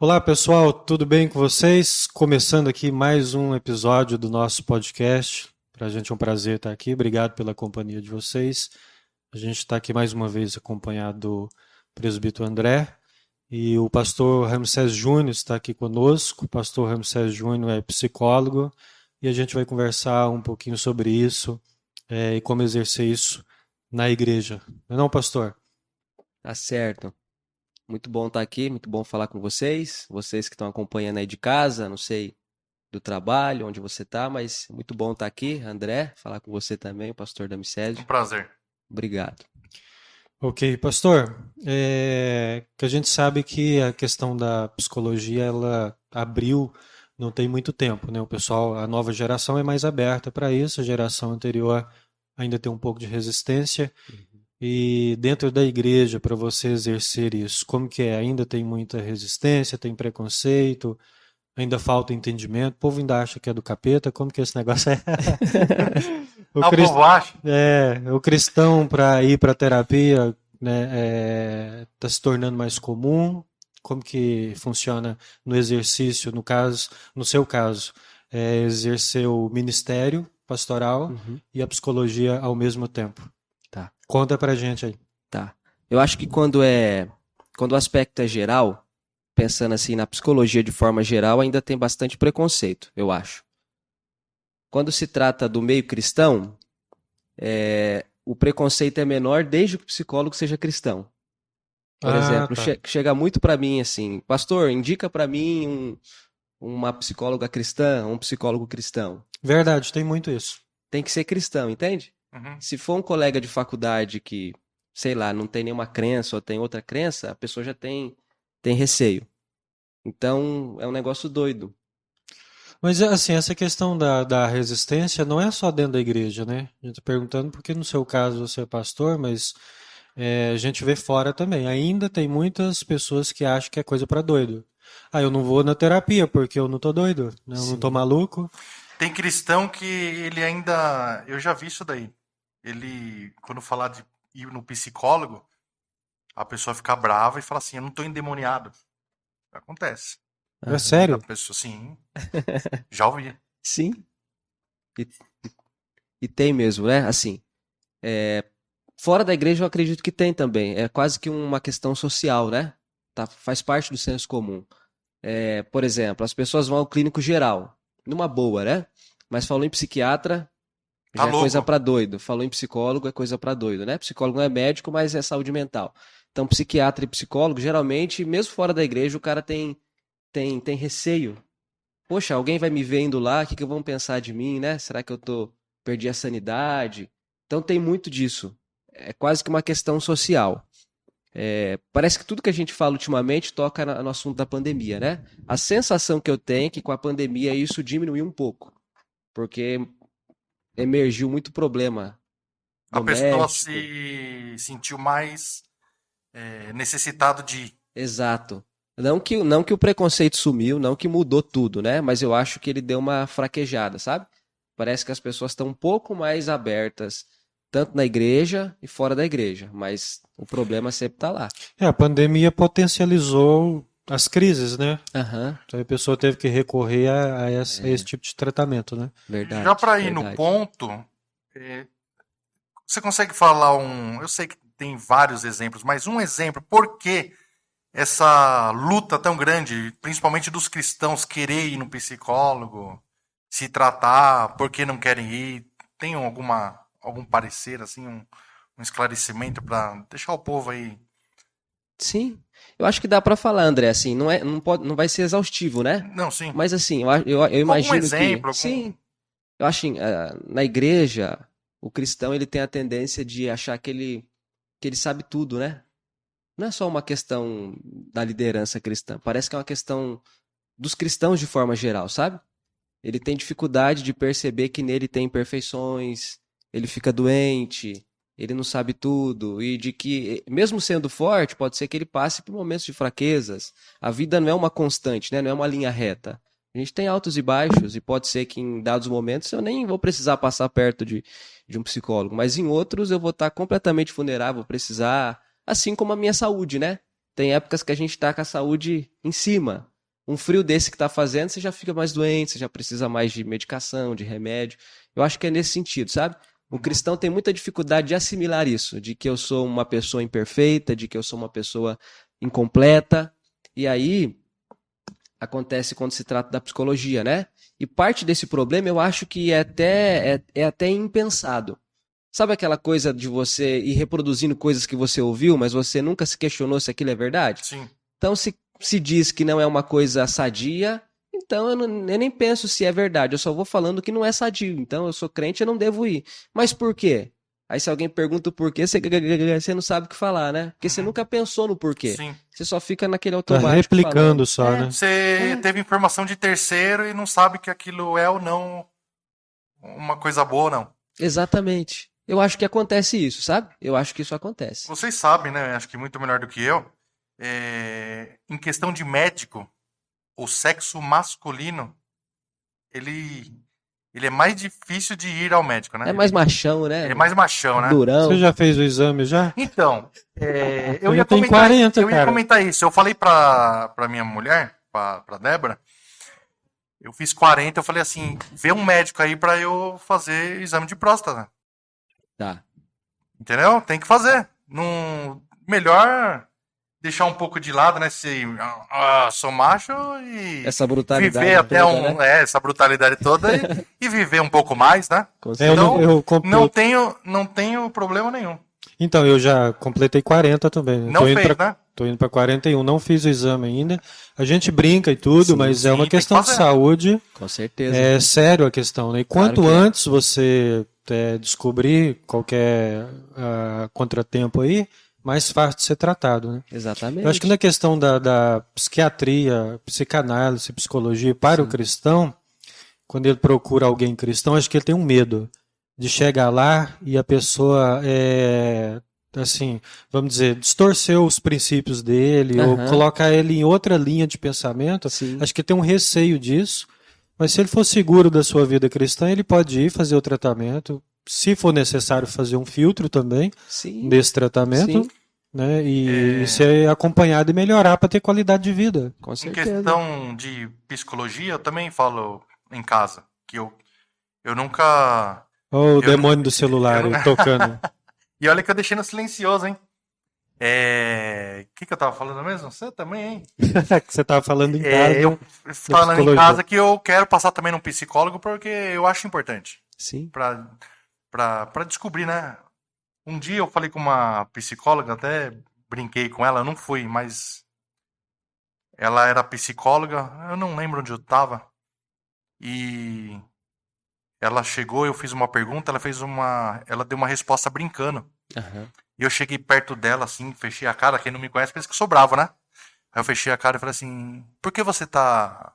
Olá pessoal, tudo bem com vocês? Começando aqui mais um episódio do nosso podcast. Para a gente é um prazer estar aqui. Obrigado pela companhia de vocês. A gente está aqui mais uma vez acompanhado do presbítero André e o pastor Ramsés Júnior está aqui conosco. O pastor Ramsés Júnior é psicólogo e a gente vai conversar um pouquinho sobre isso e como exercer isso na igreja. Não é não, pastor? Tá certo. Muito bom estar aqui, muito bom falar com vocês que estão acompanhando aí de casa, não sei do trabalho, onde você está, mas muito bom estar aqui, André, falar com você também, o pastor Um Damicésio. prazer. Obrigado. Ok, pastor, que a gente sabe que a questão da psicologia ela abriu não tem muito tempo, né? O pessoal, a nova geração é mais aberta para isso, a geração anterior ainda tem um pouco de resistência. E dentro da igreja, para você exercer isso, como que é? Ainda tem muita resistência, tem preconceito, ainda falta entendimento, o povo ainda acha que é do capeta, como que esse negócio é? O, O povo acha. o cristão para ir para terapia, né, está se tornando mais comum. Como que funciona no exercício, no caso, no seu caso, exercer o ministério pastoral Uhum. e a psicologia ao mesmo tempo? Tá, Conta pra gente aí. tá. Eu acho que quando o aspecto é geral, pensando assim na psicologia de forma geral, ainda tem bastante preconceito, eu acho. Quando se trata do meio cristão, o preconceito é menor desde que o psicólogo seja cristão. Por Ah, exemplo, tá. chega muito para mim assim, pastor, indica para mim uma psicóloga cristã, um psicólogo cristão. Verdade, tem muito isso. Tem que ser cristão, entende? Uhum. Se for um colega de faculdade que, sei lá, não tem nenhuma crença ou tem outra crença, a pessoa já tem receio. Então, é um negócio doido. Mas assim, essa questão da resistência não é só dentro da igreja, né? A gente está perguntando porque no seu caso você é pastor, mas a gente vê fora também. Ainda tem muitas pessoas que acham que é coisa para doido. Ah, eu não vou na terapia porque eu não tô doido, né? Eu não tô Sim. maluco. Tem cristão que ele ainda. Eu já vi isso daí. Ele, quando falar de ir no psicólogo, a pessoa fica brava e fala assim: Eu não tô endemoniado. Acontece. É Aham. A sério? pessoa, sim, já ouvi. Sim. E, e tem mesmo, né? Assim, fora da igreja eu acredito que tem também. É quase que uma questão social, né? Tá, faz parte do senso comum. Por exemplo, as pessoas vão ao clínico geral, numa boa, né? Mas falou em psiquiatra, Tá já é coisa louco. pra doido. Falou em psicólogo, é coisa pra doido, né? Psicólogo não é médico, mas é saúde mental. Então, psiquiatra e psicólogo, geralmente, mesmo fora da igreja, o cara tem receio. Poxa, alguém vai me vendo lá, o que que vão pensar de mim, né? Será que perdi a sanidade? Então tem muito disso. É quase que uma questão social. Parece que tudo que a gente fala ultimamente toca no assunto da pandemia, né? A sensação que eu tenho é que com a pandemia isso diminuiu um pouco, porque emergiu muito problema A pessoa doméstico. se sentiu mais necessitado de. Exato. Não que o preconceito sumiu, não que mudou tudo, né? Mas eu acho que ele deu uma fraquejada, sabe? Parece que as pessoas estão um pouco mais abertas, tanto na igreja e fora da igreja, mas o problema sempre está lá. A pandemia potencializou as crises, né? Aham, Então a pessoa teve que recorrer a esse tipo de tratamento, né? Já verdade, para ir no verdade. ponto, é, você consegue falar um. Eu sei que tem vários exemplos, mas um exemplo, por que essa luta tão grande, principalmente dos cristãos, querer ir no psicólogo, se tratar, por que não querem ir? Tem algum parecer, assim, um esclarecimento para deixar o povo aí? Sim, eu acho que dá para falar, André, assim, não pode, não vai ser exaustivo, né? Não, sim. Mas assim, eu Algum imagino que, exemplo, sim, eu acho que na igreja, o cristão ele tem a tendência de achar que ele sabe tudo, né? Não é só uma questão da liderança cristã, parece que é uma questão dos cristãos de forma geral, sabe? Ele tem dificuldade de perceber que nele tem imperfeições, ele fica doente, ele não sabe tudo, e de que, mesmo sendo forte, pode ser que ele passe por momentos de fraquezas. A vida não é uma constante, né? Não é uma linha reta. A gente tem altos e baixos, e pode ser que em dados momentos eu nem vou precisar passar perto de um psicólogo, mas em outros eu vou estar completamente vulnerável, vou precisar, assim como a minha saúde, né? Tem épocas que a gente está com a saúde em cima. Um frio desse que tá fazendo, você já fica mais doente, você já precisa mais de medicação, de remédio. Eu acho que é nesse sentido, sabe? O cristão tem muita dificuldade de assimilar isso, de que eu sou uma pessoa imperfeita, de que eu sou uma pessoa incompleta. E aí acontece quando se trata da psicologia, né? E parte desse problema eu acho que é até impensado. Sabe aquela coisa de você ir reproduzindo coisas que você ouviu, mas você nunca se questionou se aquilo é verdade? Sim. Então, se diz que não é uma coisa sadia, então eu nem penso se é verdade, eu só vou falando que não é sadio. Então, eu sou crente, eu não devo ir. Mas por quê? Aí se alguém pergunta o porquê, você não sabe o que falar, né? Porque você nunca pensou no porquê. Sim. Você só fica naquele Tá automático replicando falando. só, né? Você teve informação de terceiro e não sabe que aquilo é ou não uma coisa boa ou não. Exatamente. Eu acho que acontece isso, sabe? Eu acho que isso acontece. Vocês sabem, né? Acho que muito melhor do que eu. Em questão de médico, o sexo masculino, ele é mais difícil de ir ao médico, né? É mais machão, né? Ele é mais machão, né? Durão. Você já fez o exame já? Então, eu já ia tem comentar, 40, eu ia cara. comentar isso. Eu falei pra minha mulher, pra Débora, eu fiz 40, eu falei assim, vê um médico aí pra eu fazer exame de próstata. Tá. Entendeu? Tem que fazer. Melhor deixar um pouco de lado, né? Se sou macho e Essa brutalidade viver até toda, né? essa brutalidade toda e viver um pouco mais, né? Com Então, eu não tenho problema nenhum. Então, eu já completei 40 também. Não fez, né? Tô indo para 41, não fiz o exame ainda. A gente brinca e tudo, Sim, mas é sim, uma tem que questão de fazer. saúde. Com certeza. É sério a questão, né? E Claro quanto que é. antes você descobrir qualquer contratempo aí, mais fácil de ser tratado, né? Exatamente. Eu acho que na questão da psiquiatria, psicanálise, psicologia para o cristão, quando ele procura alguém cristão, acho que ele tem um medo de chegar lá e a pessoa, assim, vamos dizer, distorceu os princípios dele ou Aham. colocar ele em outra linha de pensamento. Sim. Acho que tem um receio disso. Mas se ele for seguro da sua vida cristã, ele pode ir fazer o tratamento. Se for necessário fazer um filtro também Sim. desse tratamento, Sim. né? E ser acompanhado e melhorar para ter qualidade de vida. Com Em certeza. questão de psicologia, eu também falo em casa que eu nunca. Olha o Eu demônio do celular eu aí tocando. E olha que eu deixei no silencioso, hein? O que eu tava falando mesmo? Você também, hein? Que você estava falando em casa. Eu falando em psicologia. casa que eu quero passar também num psicólogo porque eu acho importante. Sim. Pra descobrir, né? Um dia eu falei com uma psicóloga, até brinquei com ela, eu não fui, mas ela era psicóloga, eu não lembro onde eu tava. E ela chegou, eu fiz uma pergunta, ela deu uma resposta brincando. Aham. E eu cheguei perto dela, assim, fechei a cara. Quem não me conhece pensa que eu sou bravo, né? Aí eu fechei a cara e falei assim: por que você tá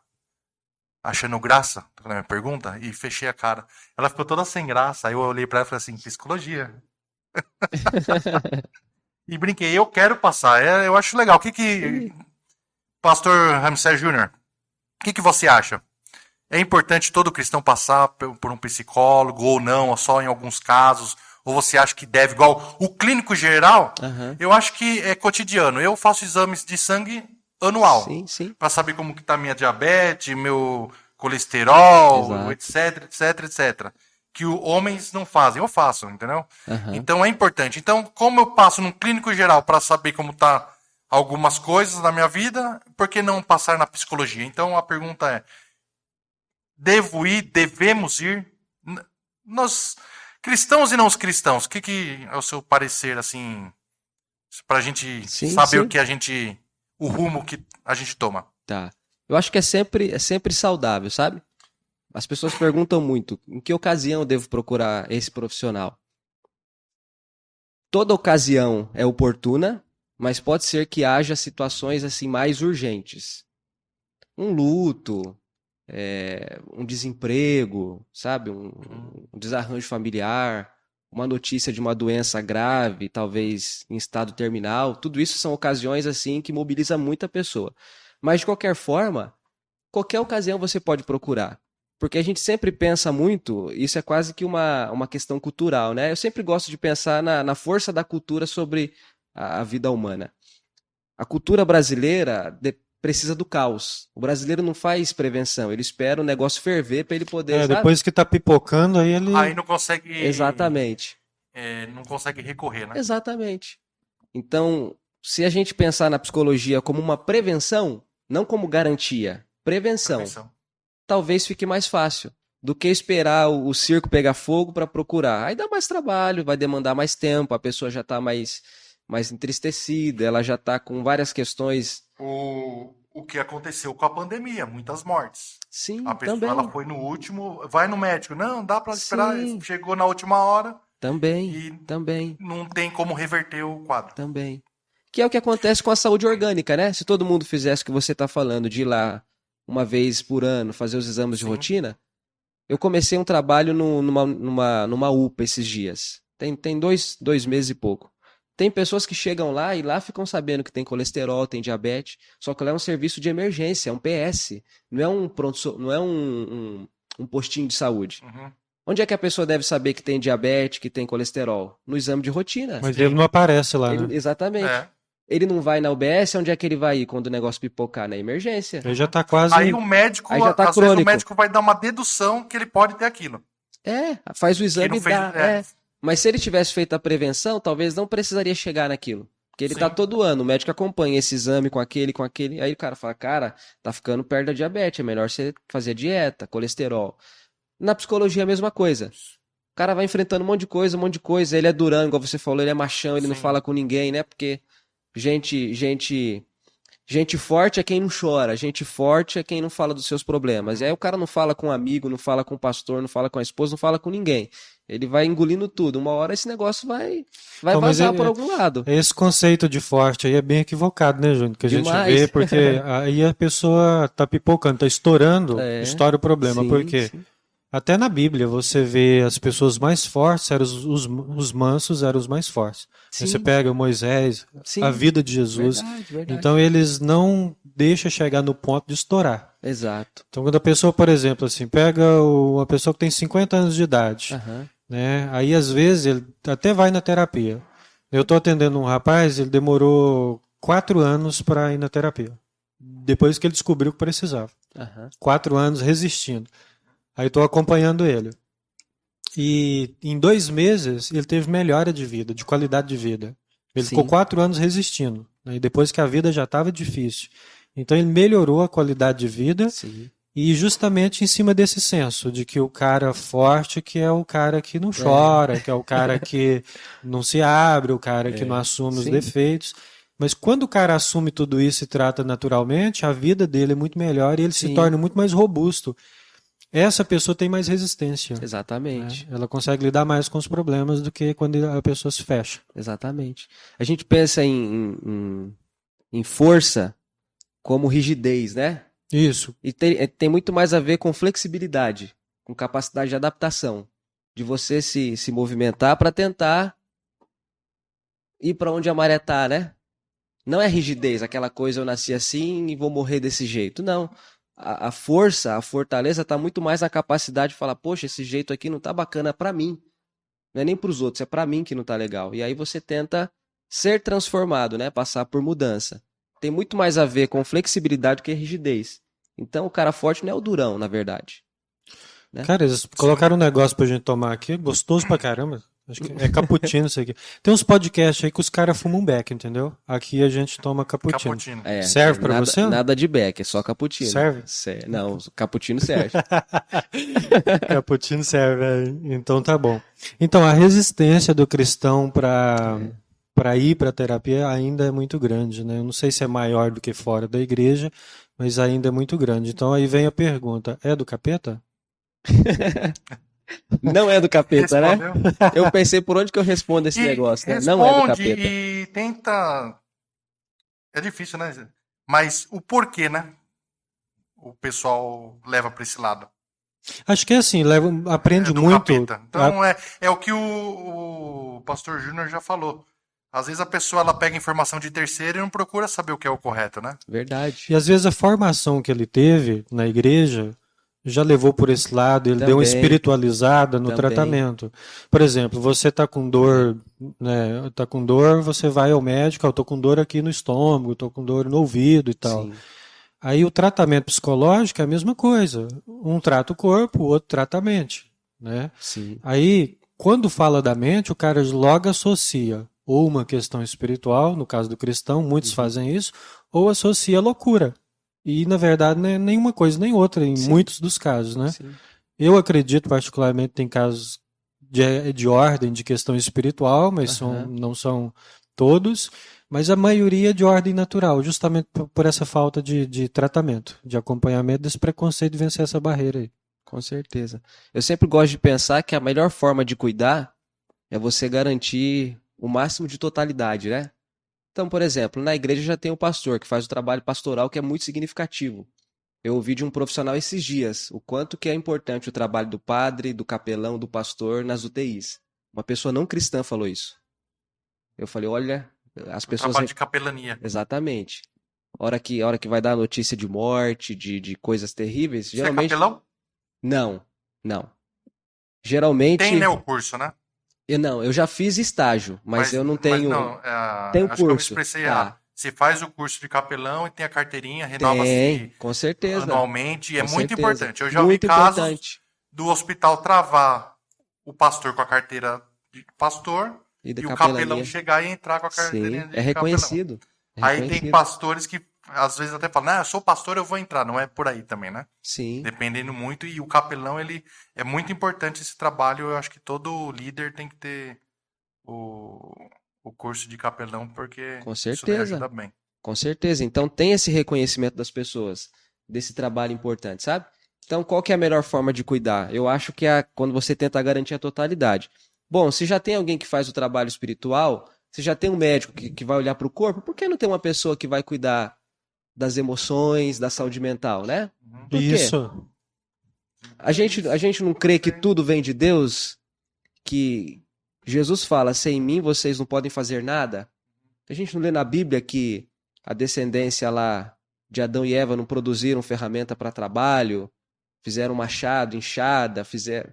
achando graça? Na minha pergunta. E fechei a cara. Ela ficou toda sem graça. Aí eu olhei pra ela e falei assim: psicologia. E brinquei, eu quero passar. Eu acho legal. Pastor Ramsey Jr., o que você acha? É importante todo cristão passar por um psicólogo ou não, ou só em alguns casos? Ou você acha que deve, igual o clínico geral? Aham. Eu acho que é cotidiano. Eu faço exames de sangue anual. Sim, sim. Para saber como que tá minha diabetes, meu colesterol, Exato. etc. Que os homens não fazem. Eu faço, entendeu? Aham. Então é importante. Então, como eu passo num clínico geral para saber como tá algumas coisas na minha vida, por que não passar na psicologia? Então a pergunta é: devo ir? Devemos ir? Nós, cristãos e não os cristãos, o que é o seu parecer, assim, pra gente Sim, saber sim. o rumo que a gente toma? Tá. Eu acho que é sempre saudável, sabe? As pessoas perguntam muito, em que ocasião eu devo procurar esse profissional? Toda ocasião é oportuna, mas pode ser que haja situações assim mais urgentes. Um luto, um desemprego, sabe? Um desarranjo familiar, uma notícia de uma doença grave, talvez em estado terminal. Tudo isso são ocasiões assim que mobilizam muita pessoa. Mas de qualquer forma, qualquer ocasião você pode procurar. Porque a gente sempre pensa muito, isso é quase que uma questão cultural, né? Eu sempre gosto de pensar na força da cultura sobre a vida humana. A cultura brasileira precisa do caos. O brasileiro não faz prevenção, ele espera o negócio ferver para ele poder, sabe? Depois que tá pipocando, aí ele. Aí não consegue. Exatamente. Não consegue recorrer, né? Exatamente. Então, se a gente pensar na psicologia como uma prevenção, não como garantia, prevenção, Prevenção. talvez fique mais fácil do que esperar o circo pegar fogo para procurar. Aí dá mais trabalho, vai demandar mais tempo, a pessoa já está mais entristecida, ela já está com várias questões. O que aconteceu com a pandemia, muitas mortes. Sim, A pessoa também. ela foi no último, vai no médico, não, dá para esperar, Sim. chegou na última hora Também, e também, não tem como reverter o quadro. também. Que é o que acontece com a saúde orgânica, né? Se todo mundo fizesse o que você está falando, de ir lá uma vez por ano fazer os exames de Sim. rotina, eu comecei um trabalho numa UPA esses dias. Tem dois meses e pouco. Tem pessoas que chegam lá e lá ficam sabendo que tem colesterol, tem diabetes, só que lá é um serviço de emergência, é um PS, não é um pronto, não é um postinho de saúde. Uhum. Onde é que a pessoa deve saber que tem diabetes, que tem colesterol? No exame de rotina. Mas ele não aparece lá, né? Exatamente. É. Ele não vai na UBS, onde é que ele vai ir quando o negócio pipocar? Na emergência. Ele já tá quase. Aí o médico, Aí já tá às vezes o crônico. médico vai dar uma dedução que ele pode ter aquilo. Faz o exame não e fez- dá. Mas se ele tivesse feito a prevenção, talvez não precisaria chegar naquilo. Porque ele Sim. tá todo ano, o médico acompanha esse exame com aquele. Aí o cara fala, cara, tá ficando perto da diabetes, é melhor você fazer dieta, colesterol. Na psicologia é a mesma coisa. O cara vai enfrentando um monte de coisa, ele é durão, igual você falou, ele é machão, ele não Sim. fala com ninguém, né? Porque gente forte é quem não chora, gente forte é quem não fala dos seus problemas. E aí o cara não fala com um amigo, não fala com o pastor, não fala com a esposa, não fala com ninguém. Ele vai engolindo tudo. Uma hora esse negócio vai Então, mas vazar por algum lado. Esse conceito de forte aí é bem equivocado, né, Júnior? Que a gente Demais. vê, porque aí a pessoa tá pipocando, tá estourando, estoura o problema. Sim, Por quê? sim. Até na Bíblia você vê as pessoas mais fortes, eram os mansos eram os mais fortes. Aí Sim. você pega Moisés, Sim. a vida de Jesus. Verdade. Então eles não deixam chegar no ponto de estourar. Exato. Então quando a pessoa, por exemplo, assim, pega uma pessoa que tem 50 anos de idade, Aham. né? Aí às vezes ele até vai na terapia. Eu estou atendendo um rapaz, ele demorou 4 anos para ir na terapia. Depois que ele descobriu que precisava. Aham. 4 anos resistindo. Aí estou acompanhando ele. E em 2 meses ele teve melhora de vida, de qualidade de vida. Ele Sim. ficou 4 anos resistindo, né? E depois que a vida já estava difícil. Então ele melhorou a qualidade de vida. Sim. E justamente em cima desse senso de que o cara forte que é o cara que não chora, que é o cara que não se abre, o cara que não assume os Sim. defeitos. Mas quando o cara assume tudo isso e trata naturalmente, a vida dele é muito melhor e ele se Sim. torna muito mais robusto. Essa pessoa tem mais resistência, né? Exatamente. Ela consegue lidar mais com os problemas do que quando a pessoa se fecha. Exatamente. A gente pensa em força como rigidez, né? Isso. E tem muito mais a ver com flexibilidade, com capacidade de adaptação, de você se movimentar para tentar ir para onde a maré tá, né? Não é rigidez, aquela coisa eu nasci assim e vou morrer desse jeito. Não. A força, a fortaleza tá muito mais na capacidade de falar, poxa, esse jeito aqui não tá bacana para mim. Não é nem para os outros, é para mim que não tá legal. E aí você tenta ser transformado, né? Passar por mudança. Tem muito mais a ver com flexibilidade do que rigidez. Então o cara forte não é o durão, na verdade. Né? Cara, eles colocaram um negócio pra gente tomar aqui, gostoso pra caramba. Acho que é cappuccino isso aqui. Tem uns podcasts aí que os caras fumam beck, entendeu? Aqui a gente toma cappuccino. Cappuccino. Serve pra você? Nada de beck, é só cappuccino. Serve? Não, cappuccino serve. Cappuccino serve, então tá bom. Então a resistência do cristão para ir para a terapia ainda é muito grande, né? Eu não sei se é maior do que fora da igreja, mas ainda é muito grande. Então aí vem a pergunta: é do capeta? Não é do capeta, né? Respondeu? Eu pensei por onde que eu respondo esse E negócio, né? responde Não é do capeta. e tenta. É difícil, né? Mas o porquê, né? O pessoal leva para esse lado. Acho que é assim, aprende Do muito. capeta. Então é o que o pastor Júnior já falou. Às vezes a pessoa ela pega informação de terceiro e não procura saber o que é o correto, né? Verdade. E às vezes a formação que ele teve na igreja já levou por esse lado, ele deu uma Também. espiritualizada no Também. tratamento. Por exemplo, você está com dor, né? Tá com dor, você vai ao médico, eu tô com dor aqui no estômago, tô com dor no ouvido e tal. Sim. Aí o tratamento psicológico é a mesma coisa. Um trata o corpo, o outro trata a mente, né? Sim. Aí, quando fala da mente, o cara logo associa ou uma questão espiritual, no caso do cristão, muitos fazem isso, ou associa a loucura. E, na verdade, não é nenhuma coisa nem outra, em Sim. muitos dos casos, né? Sim. Eu acredito, particularmente, tem casos de ordem, de questão espiritual, mas não são todos, mas a maioria é de ordem natural, justamente por essa falta de tratamento, de acompanhamento desse preconceito de vencer essa barreira aí. Com certeza. Eu sempre gosto de pensar que a melhor forma de cuidar é você garantir o máximo de totalidade, né? Então, por exemplo, na igreja já tem o pastor que faz o trabalho pastoral que é muito significativo. Eu ouvi de um profissional esses dias o quanto que é importante o trabalho do padre, do capelão, do pastor nas UTIs. Uma pessoa não cristã falou isso. Eu falei, olha, as pessoas... Trabalho de capelania. Exatamente. A hora que vai dar notícia de morte, de coisas terríveis, Você geralmente... é capelão? Não. Geralmente... Tem, né, o curso, né? Eu já fiz estágio, mas eu não tenho... Tenho acho que eu me curso. expressei Tá. errado. Você faz o curso de capelão e tem a carteirinha, renova-se Com certeza. anualmente, e é Com muito certeza. importante. Eu já ouvi Muito casos importante. do hospital travar o pastor com a carteira de pastor E da e o capelania. capelão chegar e entrar com a carteirinha Sim, de é reconhecido. É Aí tem reconhecido. pastores que às vezes até falam, eu sou pastor, eu vou entrar. Não é por aí também, né? Sim, Dependendo muito. E o capelão, ele é muito importante esse trabalho. Eu acho que todo líder tem que ter o curso de capelão, porque com isso daí certeza. ajuda bem. Com certeza. Então tem esse reconhecimento das pessoas, desse trabalho importante, sabe? Então qual que é a melhor forma de cuidar? Eu acho que é quando você tenta garantir a totalidade. Bom, se já tem alguém que faz o trabalho espiritual, se já tem um médico que vai olhar para o corpo, por que não tem uma pessoa que vai cuidar das emoções, da saúde mental, né? Por quê? Isso. A gente não crê que tudo vem de Deus? Que Jesus fala, sem mim vocês não podem fazer nada? A gente não lê na Bíblia que a descendência lá de Adão e Eva não produziram ferramenta para trabalho, fizeram machado, enxada,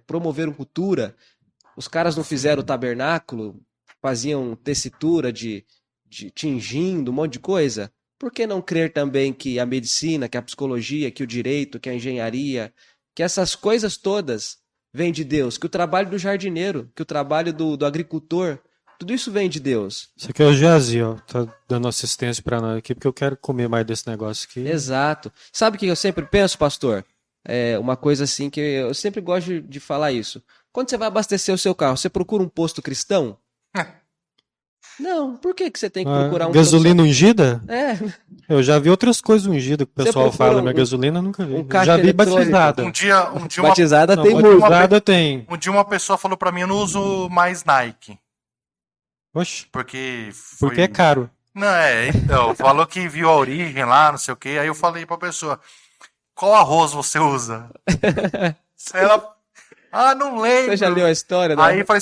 promoveram cultura. Os caras não fizeram o tabernáculo, faziam tessitura de tingindo, um monte de coisa. Por que não crer também que a medicina, que a psicologia, que o direito, que a engenharia, que essas coisas todas vêm de Deus? Que o trabalho do jardineiro, que o trabalho do agricultor, tudo isso vem de Deus. Isso aqui é o Geazi, ó, tá dando assistência para nós aqui, porque eu quero comer mais desse negócio aqui. Exato. Sabe o que eu sempre penso, pastor? É uma coisa assim que eu sempre gosto de falar isso. Quando você vai abastecer o seu carro, você procura um posto cristão? Não, por que você tem que procurar um gasolina ungida? É, Eu já vi outras coisas ungidas que o Você pessoal procura fala, mas gasolina eu nunca vi. um caixa Já vi eletrônico. batizada. Um dia batizada Não, tem muito. batizada tem. um dia uma pessoa falou pra mim, eu não uso mais Nike, Oxe, porque porque é caro. Não, então, falou que viu a origem lá, não sei o quê. Aí eu falei pra pessoa, qual arroz você usa? Ela, não lembro. Você já leu a história? Aí eu falei,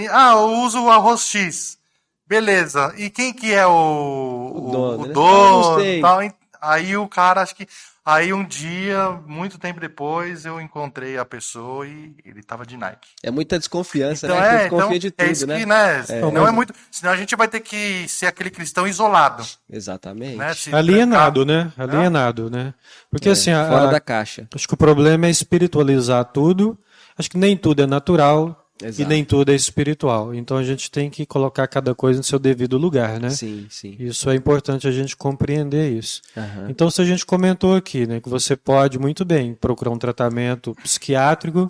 eu uso o arroz X. Beleza. E quem que é o dono, né? dono? Não sei. Tal? Aí o cara, acho que... Aí um dia, muito tempo depois, eu encontrei a pessoa e ele tava de Nike. É muita desconfiança, Então, né? A gente desconfia de tudo, isso né? que, né? Não é mas- muito... Senão a gente vai ter que ser aquele cristão isolado. Exatamente. Né? Se Alienado, né? Alienado, né? Porque assim, Fora da caixa. acho que o problema é espiritualizar tudo. Acho que nem tudo é natural Exato. e nem tudo é espiritual. Então a gente tem que colocar cada coisa no seu devido lugar, né? Sim, sim. Isso é importante a gente compreender isso. Aham. Então, se a gente comentou aqui, né, que você pode muito bem procurar um tratamento psiquiátrico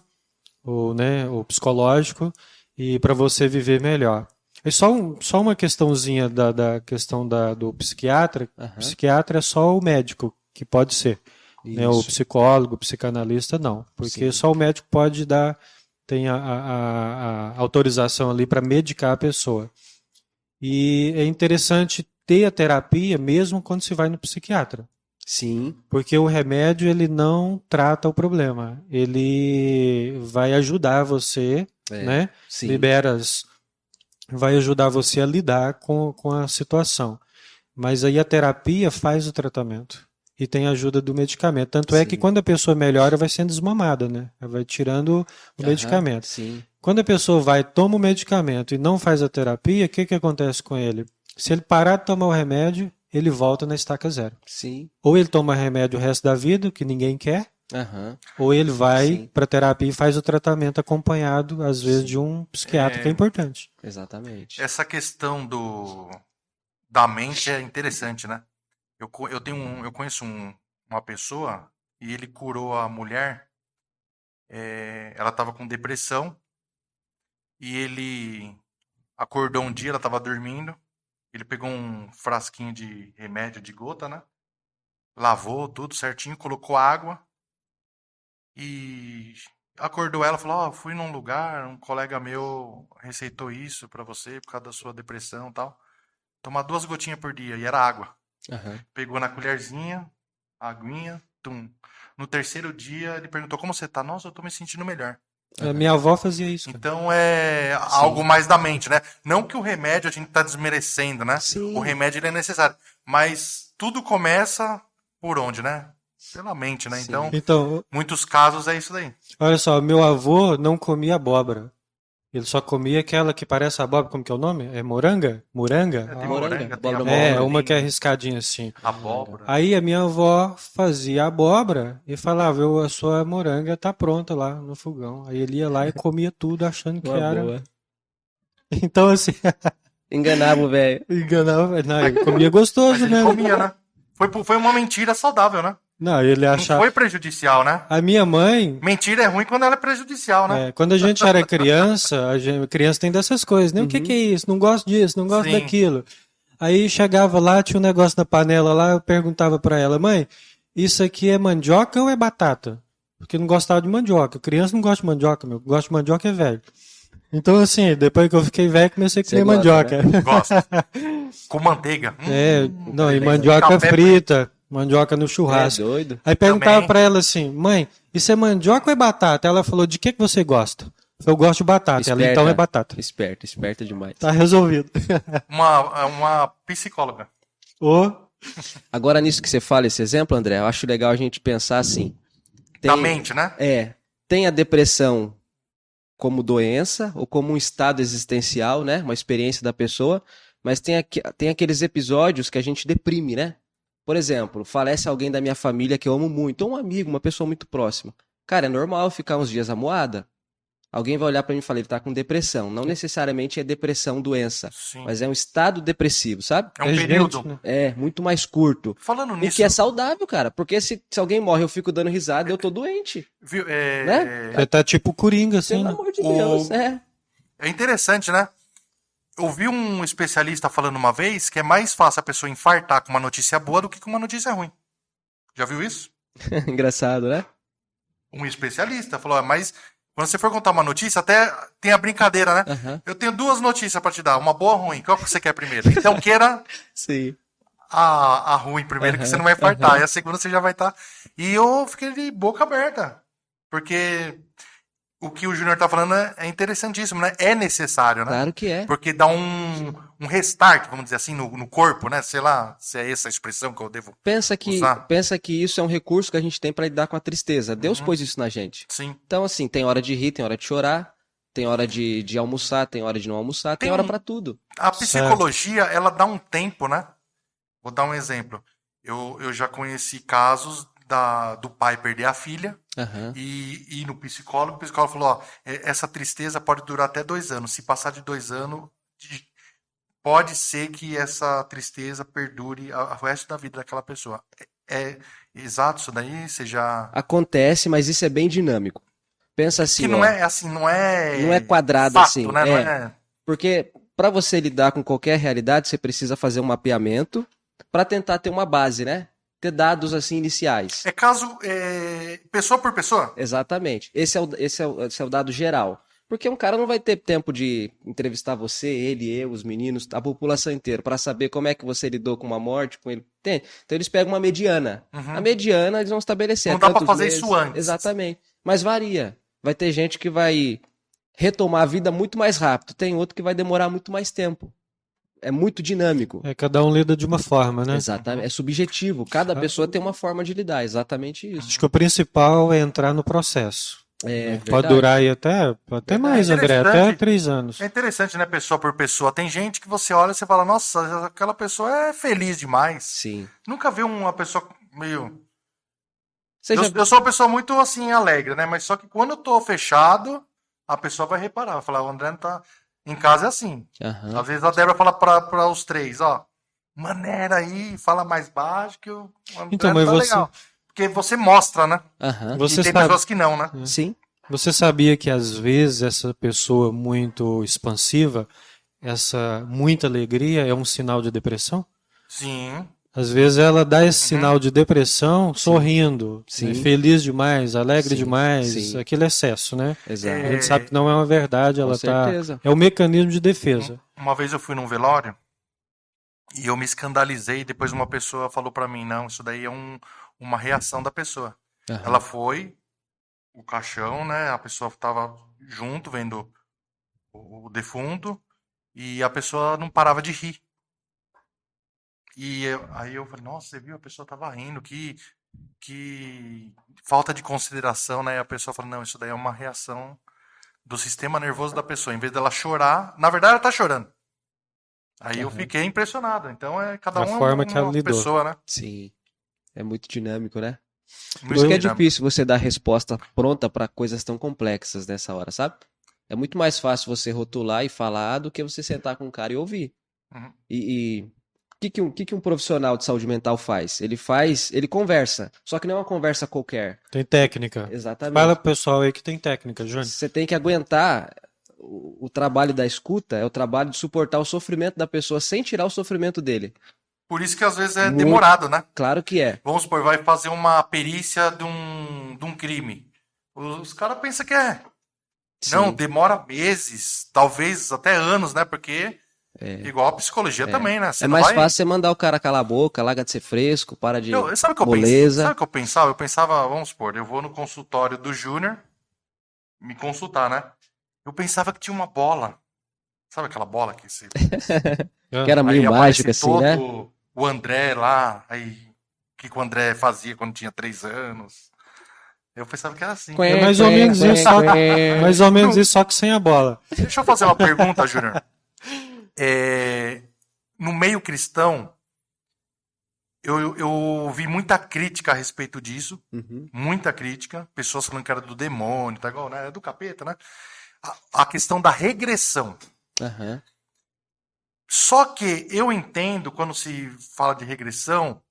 ou, né, ou psicológico e para você viver melhor. E só uma questãozinha da questão do psiquiatra. Aham. Psiquiatra é só o médico que pode ser. Né, o Isso. psicólogo, o psicanalista, não. Porque Sim. só o médico pode dar, tem a autorização ali para medicar a pessoa. E é interessante ter a terapia mesmo quando se vai no psiquiatra. Sim. Porque o remédio ele não trata o problema. Ele vai ajudar você, né? Sim. Vai ajudar você a lidar com a situação. Mas aí a terapia faz o tratamento. E tem a ajuda do medicamento. Tanto é Sim. que quando a pessoa melhora, vai sendo desmamada, né? Ela vai tirando o medicamento. Sim. Quando a pessoa toma o medicamento e não faz a terapia, o que acontece com ele? Se ele parar de tomar o remédio, ele volta na estaca zero. Sim. Ou ele toma remédio o resto da vida, que ninguém quer, Aham. ou ele vai Sim. para terapia e faz o tratamento acompanhado, às vezes, de um psiquiatra, que é importante. Exatamente. Essa questão da mente é interessante, né? Eu conheço uma pessoa e ele curou a mulher. Ela estava com depressão e ele acordou um dia, ela estava dormindo. Ele pegou um frasquinho de remédio de gota, né? Lavou tudo certinho, colocou água e acordou ela, falou: "Ó, fui num lugar, um colega meu receitou isso pra você por causa da sua depressão e tal. Tomar 2 gotinhas por dia", e era água. Aham. Pegou na colherzinha, aguinha, tum. No terceiro dia, ele perguntou: "Como você tá?" "Nossa, eu tô me sentindo melhor." A minha avó fazia isso, cara. Então é algo mais da mente, né? Não que o remédio a gente tá desmerecendo, né? Sim. O remédio ele é necessário, mas tudo começa por onde, né? Pela mente, né? Sim. Então, Então, muitos casos é isso daí. olha só, meu avô não comia abóbora. Ele só comia aquela que parece abóbora, como que é o nome? É moranga? Moranga? Tem Moranga, moranga, tem abóbora É, abóbora, uma que é tem riscadinha assim. abóbora. Aí a minha avó fazia abóbora e falava: a sua moranga tá pronta lá no fogão. Aí ele ia lá e comia tudo achando que Uma era. boa. Então, assim, Enganava o velho. enganava. Não, ele comia gostoso, Mas ele né? comia, né? Foi uma mentira saudável, né? Não, ele Não achava. foi prejudicial, né? A minha mãe, Mentira é ruim quando ela é prejudicial, né? quando a gente era criança, criança tem dessas coisas, né? O que que é isso? Não gosto disso, não gosto Sim. daquilo. Aí chegava lá, tinha um negócio na panela lá, eu perguntava pra ela: mãe, isso aqui é mandioca ou é batata? Porque eu não gostava de mandioca. Criança não gosta de mandioca, meu. Gosta de mandioca é velho. Então, assim, depois que eu fiquei velho, comecei a Você comer gosta, mandioca. Gosto. Com manteiga. Não, e legal. mandioca Café frita, mandioca no É churrasco. doido. Aí perguntava Também. pra ela assim: mãe, isso é mandioca ou é batata? Ela falou: de que você gosta? Eu gosto de batata. Ela, então é batata. Esperta demais. Tá resolvido. Uma psicóloga. Ô, Agora, nisso que você fala, esse exemplo, André, eu acho legal a gente pensar assim. Da mente, né? Tem a depressão como doença ou como um estado existencial, né? Uma experiência da pessoa, mas tem aqueles episódios que a gente deprime, né? Por exemplo, falece alguém da minha família que eu amo muito, ou um amigo, uma pessoa muito próxima. Cara, é normal ficar uns dias amuada. Alguém vai olhar pra mim e falar, ele tá com depressão. Não necessariamente é depressão, doença, Sim. mas é um estado depressivo, sabe? É um é período. gente, né? É, muito mais curto. Falando O nisso, que é saudável, cara. Porque se alguém morre eu fico dando risada, eu tô doente. viu, Né? Você tá tipo Coringa, assim, Pelo né? amor de O- Deus. é interessante, né? Eu vi um especialista falando uma vez que é mais fácil a pessoa infartar com uma notícia boa do que com uma notícia ruim. Já viu isso? Engraçado, né? Um especialista falou: mas quando você for contar uma notícia, até tem a brincadeira, né? Aham. Eu tenho 2 notícias pra te dar, uma boa ou ruim. Qual que você quer primeiro? Então queira Sim. a ruim primeiro, que Aham, você não vai infartar. aham. E a segunda você já vai estar. E eu fiquei de boca aberta. Porque o que o Júnior tá falando é interessantíssimo, né? É necessário, né? Claro que é. Porque dá um restart, vamos dizer assim, no corpo, né? Sei lá se é essa a expressão que eu devo Pensa que usar. isso é um recurso que a gente tem pra lidar com a tristeza. Deus pôs isso na gente. Sim. Então, assim, tem hora de rir, tem hora de chorar, tem hora de almoçar, tem hora de não almoçar, tem Tem hora um- pra tudo. A psicologia, ela dá um tempo, né? Vou dar um exemplo. Eu já conheci casos do pai perder a filha Aham. e ir no psicólogo. O psicólogo falou: ó, essa tristeza pode durar até 2 anos. Se passar de 2 anos, pode ser que essa tristeza perdure o resto da vida daquela pessoa. É exato isso daí? Você já. Acontece, mas isso é bem dinâmico. Pensa assim, Que não ó, é assim, não é. não é quadrado fato, assim, né? Não é. porque pra você lidar com qualquer realidade, você precisa fazer um mapeamento pra tentar ter uma base, né? Ter dados assim iniciais. É caso. Pessoa por pessoa? Exatamente. Esse é o dado geral. Porque um cara não vai ter tempo de entrevistar você, ele, eu, os meninos, a população inteira, pra saber como é que você lidou com uma morte, com ele. Entende? Então eles pegam uma mediana. Uhum. A mediana eles vão estabelecer. Não dá pra tantos fazer meses. isso antes. Exatamente. Mas varia. Vai ter gente que vai retomar a vida muito mais rápido. Tem outro que vai demorar muito mais tempo. É muito dinâmico. Cada um lida de uma forma, né? Exatamente. É subjetivo. Cada pessoa tem uma forma de lidar. Exatamente isso. Acho que o principal é entrar no processo. É Pode verdade. durar aí até mais, André, até Interessante. 3 anos. É interessante, né, pessoa por pessoa. Tem gente que você olha e você fala, nossa, aquela pessoa é feliz demais. Sim. Nunca vi uma pessoa meio. Você já. Eu sou uma pessoa muito assim, alegre, né? Mas só que quando eu tô fechado, a pessoa vai reparar. Vai falar, o André não tá. Em casa é assim. Aham. Às vezes a Débora fala para os três, ó. Maneira aí, fala mais baixo que o Então, André não mas tá legal. Porque você mostra, né? Aham. E você tem sabe, pessoas que não, né? Sim. você sabia que às vezes essa pessoa muito expansiva, essa muita alegria é um sinal de depressão? Sim. Às vezes ela dá esse Uhum. sinal de depressão sorrindo, né, Sim. feliz demais, alegre Sim. demais, Sim. aquele excesso, né? A Exato. gente sabe É, que não é uma verdade, Com ela tá. certeza. É o mecanismo de defesa. uma vez eu fui num velório e eu me escandalizei. Depois uma pessoa falou pra mim, não, isso daí é uma reação da pessoa. Ela Aham. foi, o caixão, né? A pessoa tava junto, vendo o defunto, e a pessoa não parava de rir. Aí eu falei, nossa, você viu? A pessoa tava rindo, que falta de consideração, né? E a pessoa falou, não, isso daí é uma reação do sistema nervoso da pessoa. Em vez dela chorar, na verdade ela tá chorando. Aí eu Aham. fiquei impressionado. Então cada A um é forma que ela uma lidou. pessoa, né? Sim. É muito dinâmico, né? Por isso Muito que é dinâmico. difícil você dar resposta pronta para coisas tão complexas nessa hora, sabe? É muito mais fácil você rotular e falar do que você sentar com o cara e ouvir. Uhum. E o que que um profissional de saúde mental faz? Ele conversa, só que não é uma conversa qualquer. Tem técnica. Fala Exatamente. pro pessoal aí que tem técnica, Júnior. Você tem que aguentar. O trabalho da escuta é o trabalho de suportar o sofrimento da pessoa sem tirar o sofrimento dele. Por isso que às vezes é Muito demorado, né? claro que é. Vamos supor, vai fazer uma perícia de um crime. Os caras pensam que é. Não, Sim. demora meses, talvez até anos, né? Porque, É, igual a psicologia é. também, né? É Você não mais vai. fácil você mandar o cara calar a boca, larga de ser fresco, para de Sabe o que eu pensei? Sabe moleza. o que eu pensava? Eu pensava, vamos supor, eu vou no consultório do Júnior me consultar, né? Eu pensava que tinha uma bola. Sabe aquela bola que você. Que Ah, era meio Aí aparece mágico assim, né? todo o André lá. Aí, o que o André fazia quando tinha 3 anos? Eu pensava que era assim. é Quen, mais ou quen, menos isso, quen, quen. mais ou menos isso, só que sem a bola. Deixa eu fazer uma pergunta, Júnior. No meio cristão, eu vi muita crítica a respeito disso. Uhum. Muita crítica. Pessoas falando que era do demônio, tá igual, né? É do capeta, né? A questão da regressão. Aham. Só que eu entendo, quando se fala de regressão,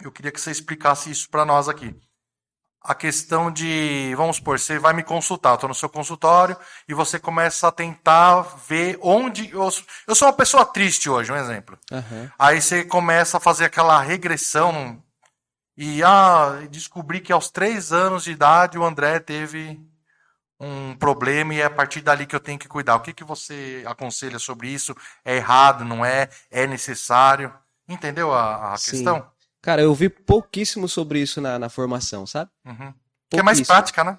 eu queria que você explicasse isso para nós aqui. A questão de, vamos supor, você vai me consultar, eu estou no seu consultório e você começa a tentar ver onde. Eu sou uma pessoa triste hoje, um exemplo. Aham. Aí você começa a fazer aquela regressão e descobri que aos 3 anos de idade o André teve um problema e é a partir dali que eu tenho que cuidar. O que você aconselha sobre isso? É errado, não é? É necessário? Entendeu a Sim. questão? Cara, eu vi pouquíssimo sobre isso na formação, sabe? Uhum. Que é mais Pouquíssimo. prática, né?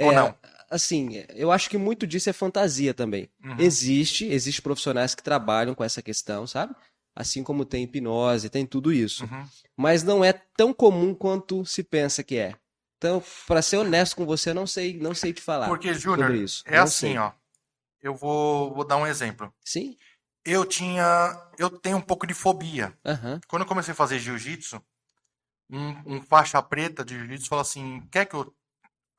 Ou É, não? assim, eu acho que muito disso é fantasia também. Uhum. Existe profissionais que trabalham com essa questão, sabe? Assim como tem hipnose, tem tudo isso. Uhum. Mas não é tão comum quanto se pensa que é. Então, para ser honesto com você, eu não sei te falar Porque, sobre Júnior, isso. é Não assim, sei. ó. Eu vou dar um exemplo. Sim? Eu tenho um pouco de fobia. Aham. Quando eu comecei a fazer jiu-jitsu, um faixa preta de jiu-jitsu falou assim: quer que eu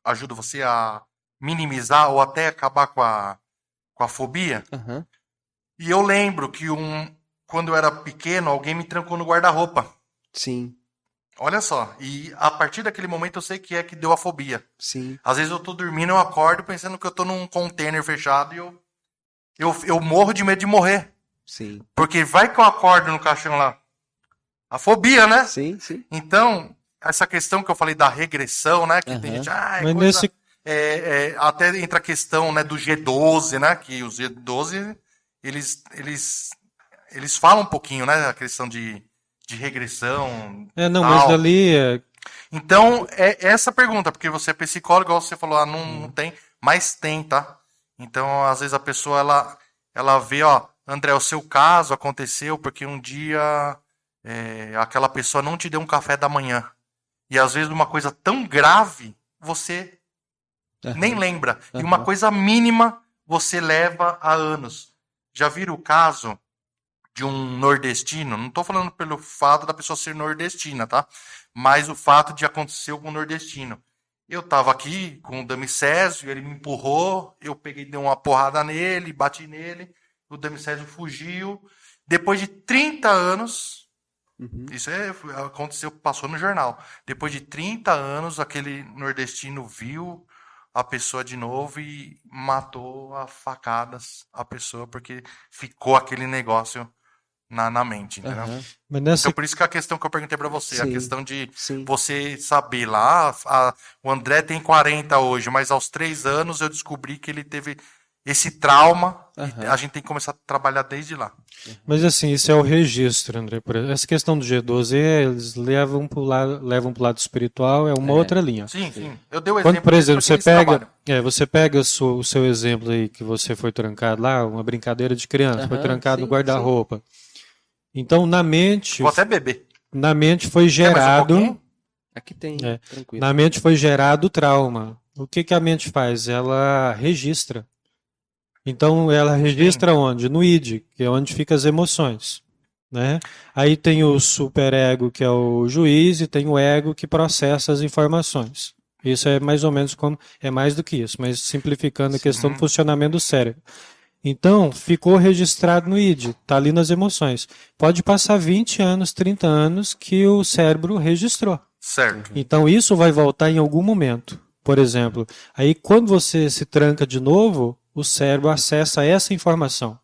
ajude você a minimizar ou até acabar com a fobia? Aham. E eu lembro que quando eu era pequeno, alguém me trancou no guarda-roupa. Sim. Olha só. E a partir daquele momento eu sei que é que deu a fobia. Sim. Às vezes eu tô dormindo, eu acordo pensando que eu tô num container fechado e eu morro de medo de morrer. Sim. Porque vai que eu acordo no caixão lá. A fobia, né? Sim, sim. Então, essa questão que eu falei da regressão, né? Que tem Aham. gente, é Mas coisa. nesse, Até entra a questão, né, do G12, né? Que os G12, eles falam um pouquinho, né? A questão de regressão, não, mas tal. ali, Então, é essa pergunta, porque você é psicólogo, igual você falou, não tem, mas tem, tá? Então, às vezes a pessoa, ela vê, ó, André, o seu caso aconteceu porque um dia aquela pessoa não te deu um café da manhã. E às vezes uma coisa tão grave, você Nem lembra. E Aham. uma coisa mínima você leva a anos. Já viram o caso de um nordestino? Não estou falando pelo fato da pessoa ser nordestina, tá? Mas o fato de acontecer com um nordestino. Eu estava aqui com o Damicésio, ele me empurrou, eu peguei, dei uma porrada nele, bati nele, o Damicésio fugiu. Depois de 30 anos, Uhum. isso aconteceu, passou no jornal. Depois de 30 anos, aquele nordestino viu a pessoa de novo e matou a facadas a pessoa, porque ficou aquele negócio na mente, entendeu? Aham. Mas nessa Então, por isso que a questão que eu perguntei pra você, a Sim. questão de Sim. você saber lá, o André tem 40 hoje, mas aos 3 anos eu descobri que ele teve esse trauma e Aham. a gente tem que começar a trabalhar desde lá. Mas assim, isso é o registro, André. Por exemplo. Essa questão do G12, eles levam pro lado espiritual, é uma outra linha. Sim, sim. Eu dei o Quando, exemplo por deles exemplo, porque você eles pega, trabalham. você pega o seu exemplo aí que você foi trancado lá, uma brincadeira de criança, foi Aham, trancado no sim, guarda-roupa. Então, na mente Vou até beber. foi Quer mais um gerado, pouquinho? Aqui tem, É. tranquilo. na mente foi gerado o trauma. O que que a mente faz? Ela registra. Então, ela registra onde? No id, que é onde ficam as emoções, né? Aí tem o superego, que é o juiz, e tem o ego que processa as informações. Isso é mais ou menos como, é mais do que isso, mas simplificando a questão do funcionamento do cérebro. Então, ficou registrado no id, está ali nas emoções. Pode passar 20 anos, 30 anos que o cérebro registrou. Certo. Então, isso vai voltar em algum momento. Por exemplo, aí quando você se tranca de novo, o cérebro acessa essa informação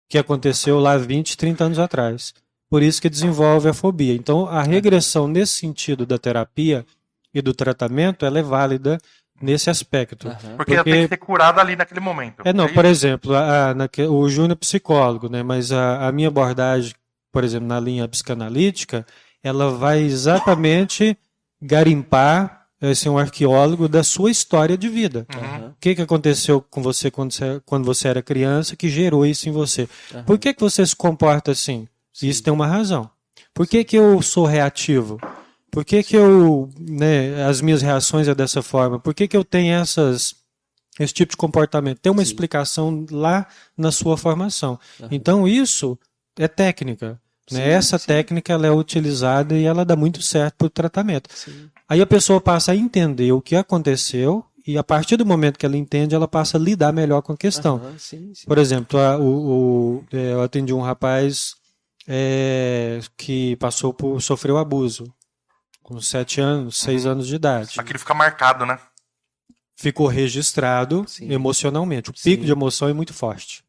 que aconteceu lá 20, 30 anos atrás. Por isso que desenvolve a fobia. Então, a regressão nesse sentido da terapia e do tratamento, ela é válida nesse aspecto. Aham. Porque ela tem que ser curada ali naquele momento. Não, É por isso? exemplo, o Júnior é psicólogo, né? Mas a minha abordagem, por exemplo, na linha psicanalítica, ela vai exatamente garimpar, ser um arqueólogo da sua história de vida. Aham. O que que aconteceu com você quando você era criança que gerou isso em você? Aham. Por que que você se comporta assim? Isso tem uma razão. Por que que eu sou reativo? Por que que as minhas reações é dessa forma? Por que que eu tenho esse tipo de comportamento? Tem uma Sim. explicação lá na sua formação. Aham. Então, isso é técnica. Né? Sim, Essa sim. técnica ela é utilizada e ela dá muito certo para o tratamento. Sim. Aí a pessoa passa a entender o que aconteceu e a partir do momento que ela entende, ela passa a lidar melhor com a questão. Aham, sim, sim. Por exemplo, eu atendi um rapaz que sofreu abuso com 7 anos, 6 anos de idade. Aquilo fica marcado, né? Ficou registrado Sim. emocionalmente. O Sim. pico de emoção é muito forte.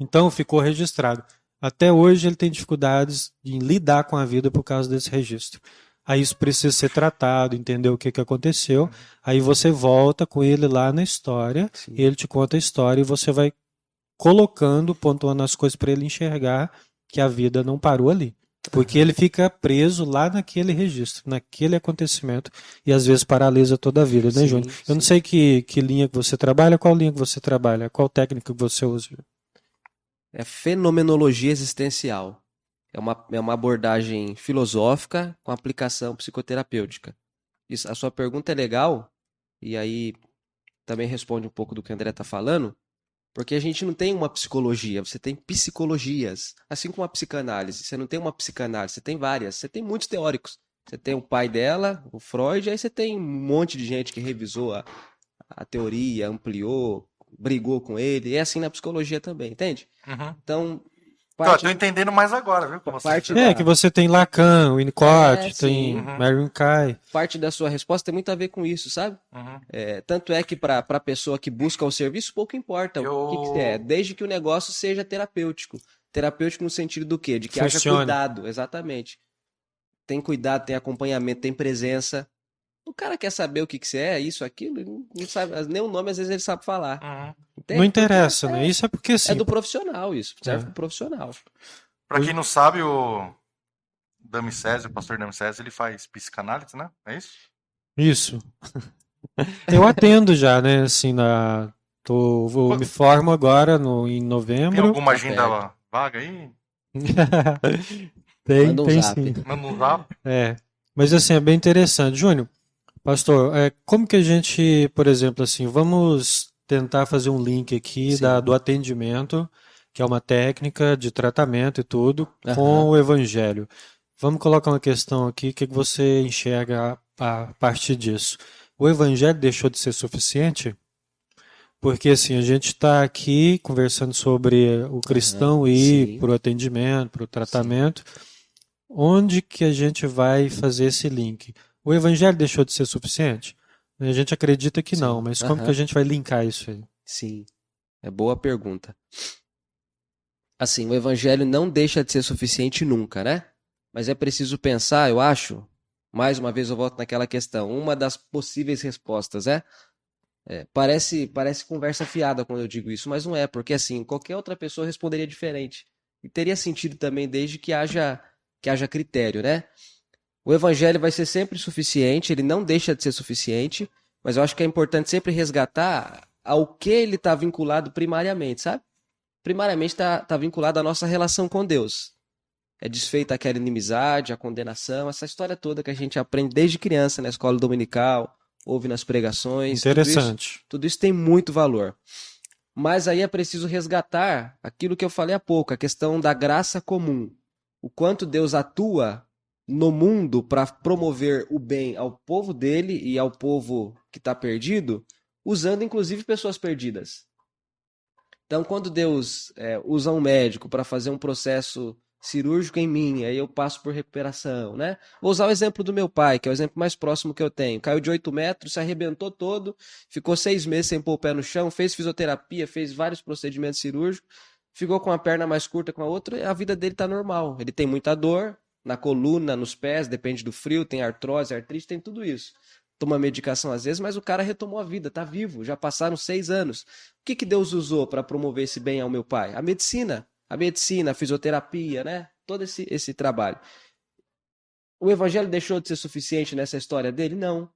Então ficou registrado. Até hoje ele tem dificuldades em lidar com a vida por causa desse registro. Aí isso precisa ser tratado, entender o que que aconteceu. Aí você volta com ele lá na história, Sim. ele te conta a história e você vai colocando, pontuando as coisas para ele enxergar que a vida não parou ali. Porque ele fica preso lá naquele registro, naquele acontecimento, e às vezes paralisa toda a vida, né, Sim, Júnior? Eu não sim. sei que linha que você trabalha, qual linha que você trabalha, qual técnica que você usa. É fenomenologia existencial. É uma abordagem filosófica com aplicação psicoterapêutica. A sua pergunta é legal, e aí também responde um pouco do que o André está falando, porque a gente não tem uma psicologia, você tem psicologias. Assim como a psicanálise. Você não tem uma psicanálise, você tem várias. Você tem muitos teóricos. Você tem o pai dela, o Freud, aí você tem um monte de gente que revisou a teoria, ampliou, brigou com ele. E é assim na psicologia também, entende? Uhum. Então, Então, eu tô entendendo mais agora, viu? Com você. parte Que você tem Lacan, Winnicott, tem sim. Marion Kai. parte da sua resposta tem muito a ver com isso, sabe? Uhum. Tanto é que para a pessoa que busca o serviço, pouco importa o que é, desde que o negócio seja terapêutico. Terapêutico no sentido do quê? De que haja Funcione. cuidado, exatamente. Tem cuidado, tem acompanhamento, tem presença. O cara quer saber o que você é, isso, aquilo, não sabe, nem o nome às vezes ele sabe falar. Uhum. Entende? Não interessa, Porque né? Isso é porque assim. é do profissional isso, serve pro profissional. Pra quem não sabe, o Damicésio, o pastor Damicésio, ele faz psicanálise, né? É isso? Isso. Eu atendo já, né? Assim, me formo agora em Tem novembro. alguma Tá agenda vaga aí? Tem Manda um tem zap. sim. Manda um zap. Mas assim, é bem interessante. Júnior, Pastor, como que a gente, por exemplo, assim, vamos tentar fazer um link aqui Sim. do atendimento, que é uma técnica de tratamento e tudo, com Aham. o evangelho. Vamos colocar uma questão aqui, o que que você enxerga a partir disso? O evangelho deixou de ser suficiente? Porque assim, a gente está aqui conversando sobre o Aham. cristão ir Sim. para o atendimento, para o Sim. tratamento. Onde que a gente vai fazer esse link? O evangelho deixou de ser suficiente? A gente acredita que não, Sim. mas como que a Aham. gente vai linkar isso aí? Sim. É boa pergunta. Assim, o evangelho não deixa de ser suficiente nunca, né? Mas é preciso pensar, eu acho, mais uma vez eu volto naquela questão, uma das possíveis respostas parece conversa fiada quando eu digo isso, mas não é, porque assim, qualquer outra pessoa responderia diferente. E teria sentido também desde que haja critério, né? O evangelho vai ser sempre suficiente, ele não deixa de ser suficiente, mas eu acho que é importante sempre resgatar ao que ele está vinculado primariamente, sabe? Primariamente está vinculado à nossa relação com Deus. É desfeita aquela inimizade, a condenação, essa história toda que a gente aprende desde criança na escola dominical, ouve nas pregações, Interessante. tudo isso tem muito valor. Mas aí é preciso resgatar aquilo que eu falei há pouco, a questão da graça comum. O quanto Deus atua no mundo para promover o bem ao povo dele e ao povo que está perdido, usando inclusive pessoas perdidas. Então, quando Deus usa um médico para fazer um processo cirúrgico em mim, aí eu passo por recuperação, né? Vou usar o exemplo do meu pai, que é o exemplo mais próximo que eu tenho. Caiu de 8 metros, se arrebentou todo, ficou 6 meses sem pôr o pé no chão, fez fisioterapia, fez vários procedimentos cirúrgicos, ficou com a perna mais curta com a outra, e a vida dele está normal. Ele tem muita dor na coluna, nos pés, depende do frio, tem artrose, artrite, tem tudo isso. Toma medicação às vezes, mas o cara retomou a vida, tá vivo, já passaram 6 anos. O que Deus usou para promover esse bem ao meu pai? A medicina, a fisioterapia, né? Todo esse trabalho. O evangelho deixou de ser suficiente nessa história dele? Não.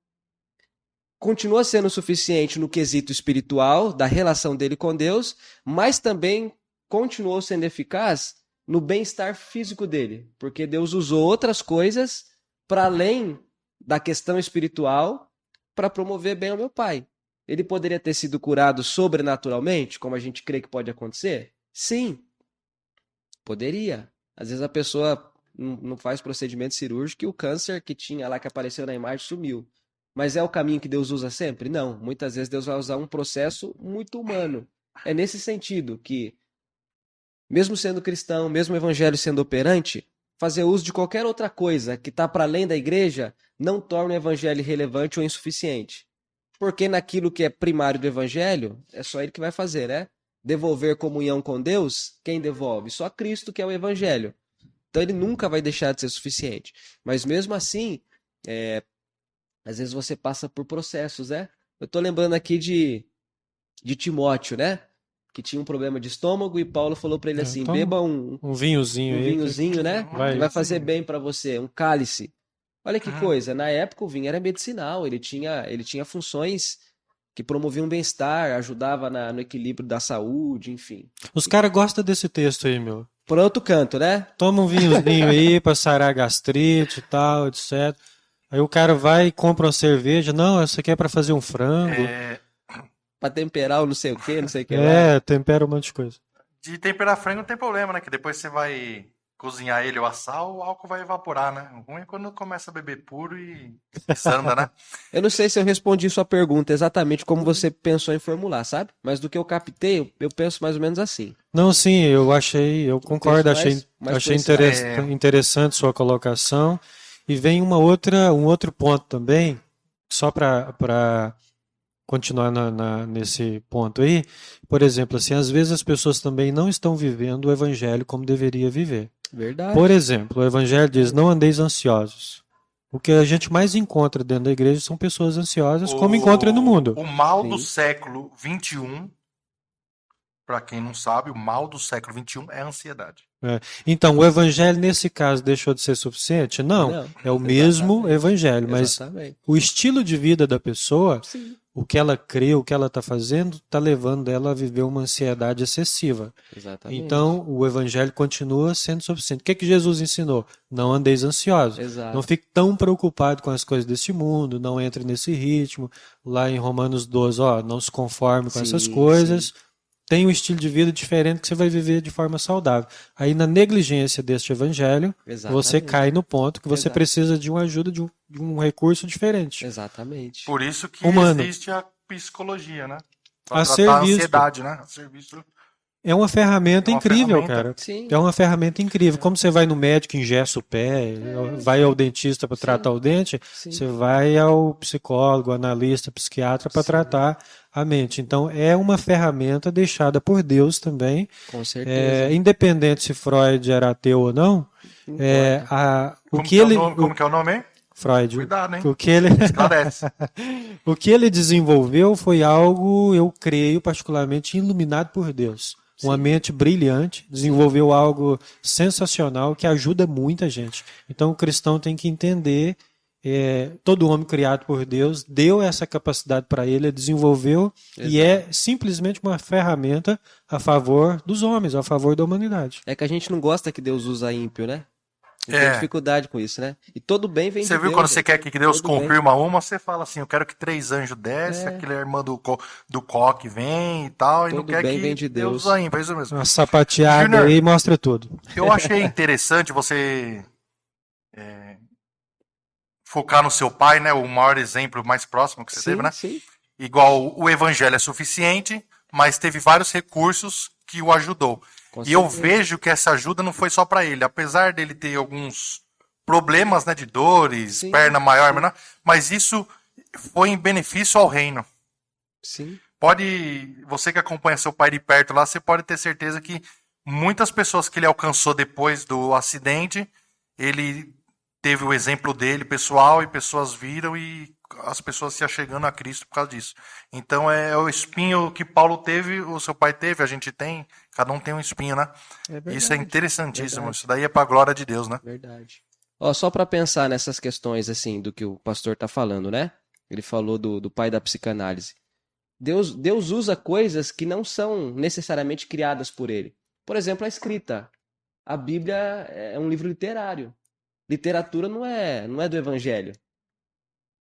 Continua sendo suficiente no quesito espiritual, da relação dele com Deus, mas também continuou sendo eficaz no bem-estar físico dele, porque Deus usou outras coisas para além da questão espiritual para promover bem ao meu pai. Ele poderia ter sido curado sobrenaturalmente, como a gente crê que pode acontecer? Sim, poderia. Às vezes a pessoa não faz procedimento cirúrgico e o câncer que tinha lá, que apareceu na imagem, sumiu. Mas é o caminho que Deus usa sempre? Não. Muitas vezes Deus vai usar um processo muito humano. É nesse sentido que, mesmo sendo cristão, mesmo o evangelho sendo operante, fazer uso de qualquer outra coisa que está para além da igreja não torna o evangelho irrelevante ou insuficiente. Porque naquilo que é primário do evangelho, é só ele que vai fazer, né? Devolver comunhão com Deus, quem devolve? Só Cristo, que é o evangelho. Então ele nunca vai deixar de ser suficiente. Mas mesmo assim, às vezes você passa por processos, né? Eu estou lembrando aqui de Timóteo, né? Que tinha um problema de estômago e Paulo falou para ele assim: Então, beba um vinhozinho aí. vinhozinho, né? Vai. Que vai fazer bem para você, um cálice. Olha que coisa, na época o vinho era medicinal, ele tinha funções que promoviam bem-estar, ajudava no equilíbrio da saúde, enfim. Os caras gostam desse texto aí, meu. Por outro canto, né? Toma um vinhozinho aí pra sarar a gastrite e tal, etc. Aí o cara vai e compra uma cerveja. Não, essa aqui é pra fazer um frango. Pra temperar o não sei o que, não sei o que lá. Tempera um monte de coisa. De temperar frango não tem problema, né? Que depois você vai cozinhar ele ou assar, o álcool vai evaporar, né? O ruim é quando começa a beber puro e desanda, né? Eu não sei se eu respondi sua pergunta exatamente como você pensou em formular, sabe? Mas do que eu captei, eu penso mais ou menos assim. Não, sim, eu concordo, penso mais achei por esse lado. interessante sua colocação. E vem um outro ponto também, só para continuar nesse ponto aí. Por exemplo, assim, às vezes as pessoas também não estão vivendo o evangelho como deveria viver. Verdade. Por exemplo, o evangelho diz: não andeis ansiosos. O que a gente mais encontra dentro da igreja são pessoas ansiosas, como encontra no mundo. O mal do Sim. século XXI, para quem não sabe, o mal do século XXI é a ansiedade. Então, o evangelho nesse caso deixou de ser suficiente? Não, é o mesmo Exatamente. evangelho, mas Exatamente. o estilo de vida da pessoa Sim. o que ela crê, o que ela está fazendo, está levando ela a viver uma ansiedade excessiva. Exatamente. Então, o evangelho continua sendo suficiente. O que que Jesus ensinou? Não andeis ansiosos. Exato. Não fique tão preocupado com as coisas deste mundo, não entre nesse ritmo. Lá em Romanos 12, não se conforme com essas Sim, coisas. Tem um estilo de vida diferente que você vai viver de forma saudável. Aí, na negligência deste evangelho, você Exatamente. cai no ponto que você Exato. precisa de uma ajuda, de um recurso diferente. Exatamente. Por isso que Humano. existe a psicologia, né? Pra A tratar a serviço. ansiedade, né? A serviço. É uma ferramenta É uma incrível, ferramenta. cara. Sim. É uma ferramenta incrível. Como você vai no médico, engessa o pé, vai ao dentista para tratar o dente, Sim. você vai ao psicólogo, analista, psiquiatra para tratar a mente. Então, é uma ferramenta deixada por Deus também. Com certeza. Independente se Freud era ateu ou não, Como que é o nome, hein? Freud, Cuidado, hein? o que ele Esclarece. o que ele desenvolveu foi algo, eu creio, particularmente iluminado por Deus. Uma mente brilhante, desenvolveu algo sensacional que ajuda muita gente. Então o cristão tem que entender, todo homem criado por Deus deu essa capacidade para ele, desenvolveu, e é simplesmente uma ferramenta a favor dos homens, a favor da humanidade. É que a gente não gosta que Deus usa ímpio, né? Tem dificuldade com isso, né? E todo bem vem de Você Deus. viu quando você quer que Deus Todo confirma uma, você fala assim, eu quero que 3 anjos descem, aquela irmã do coque vem e tal, e não Todo quer bem que vem de Deus Deus. ainda, é isso mesmo. Uma sapateada Júnior, aí mostra tudo. eu achei interessante você focar no seu pai, né? O maior exemplo mais próximo que você teve, né? Sim. Igual o evangelho é suficiente, mas teve vários recursos que o ajudou. Com E eu certeza. vejo que essa ajuda não foi só para ele, apesar dele ter alguns problemas, né, de dores, Sim, perna maior, menor, mas isso foi em benefício ao reino. Sim. Você que acompanha seu pai de perto lá, você pode ter certeza que muitas pessoas que ele alcançou depois do acidente, ele teve o exemplo dele pessoal e pessoas viram e as pessoas se achegando a Cristo por causa disso. Então é o espinho que Paulo teve, o seu pai teve, a gente tem, cada um tem um espinho, né? É verdade. Isso é interessantíssimo, Verdade. isso daí é pra glória de Deus, né? Verdade. Ó, só para pensar nessas questões, assim, do que o pastor tá falando, né? Ele falou do pai da psicanálise. Deus usa coisas que não são necessariamente criadas por ele. Por exemplo, a escrita. A Bíblia é um livro literário. Literatura não é do evangelho.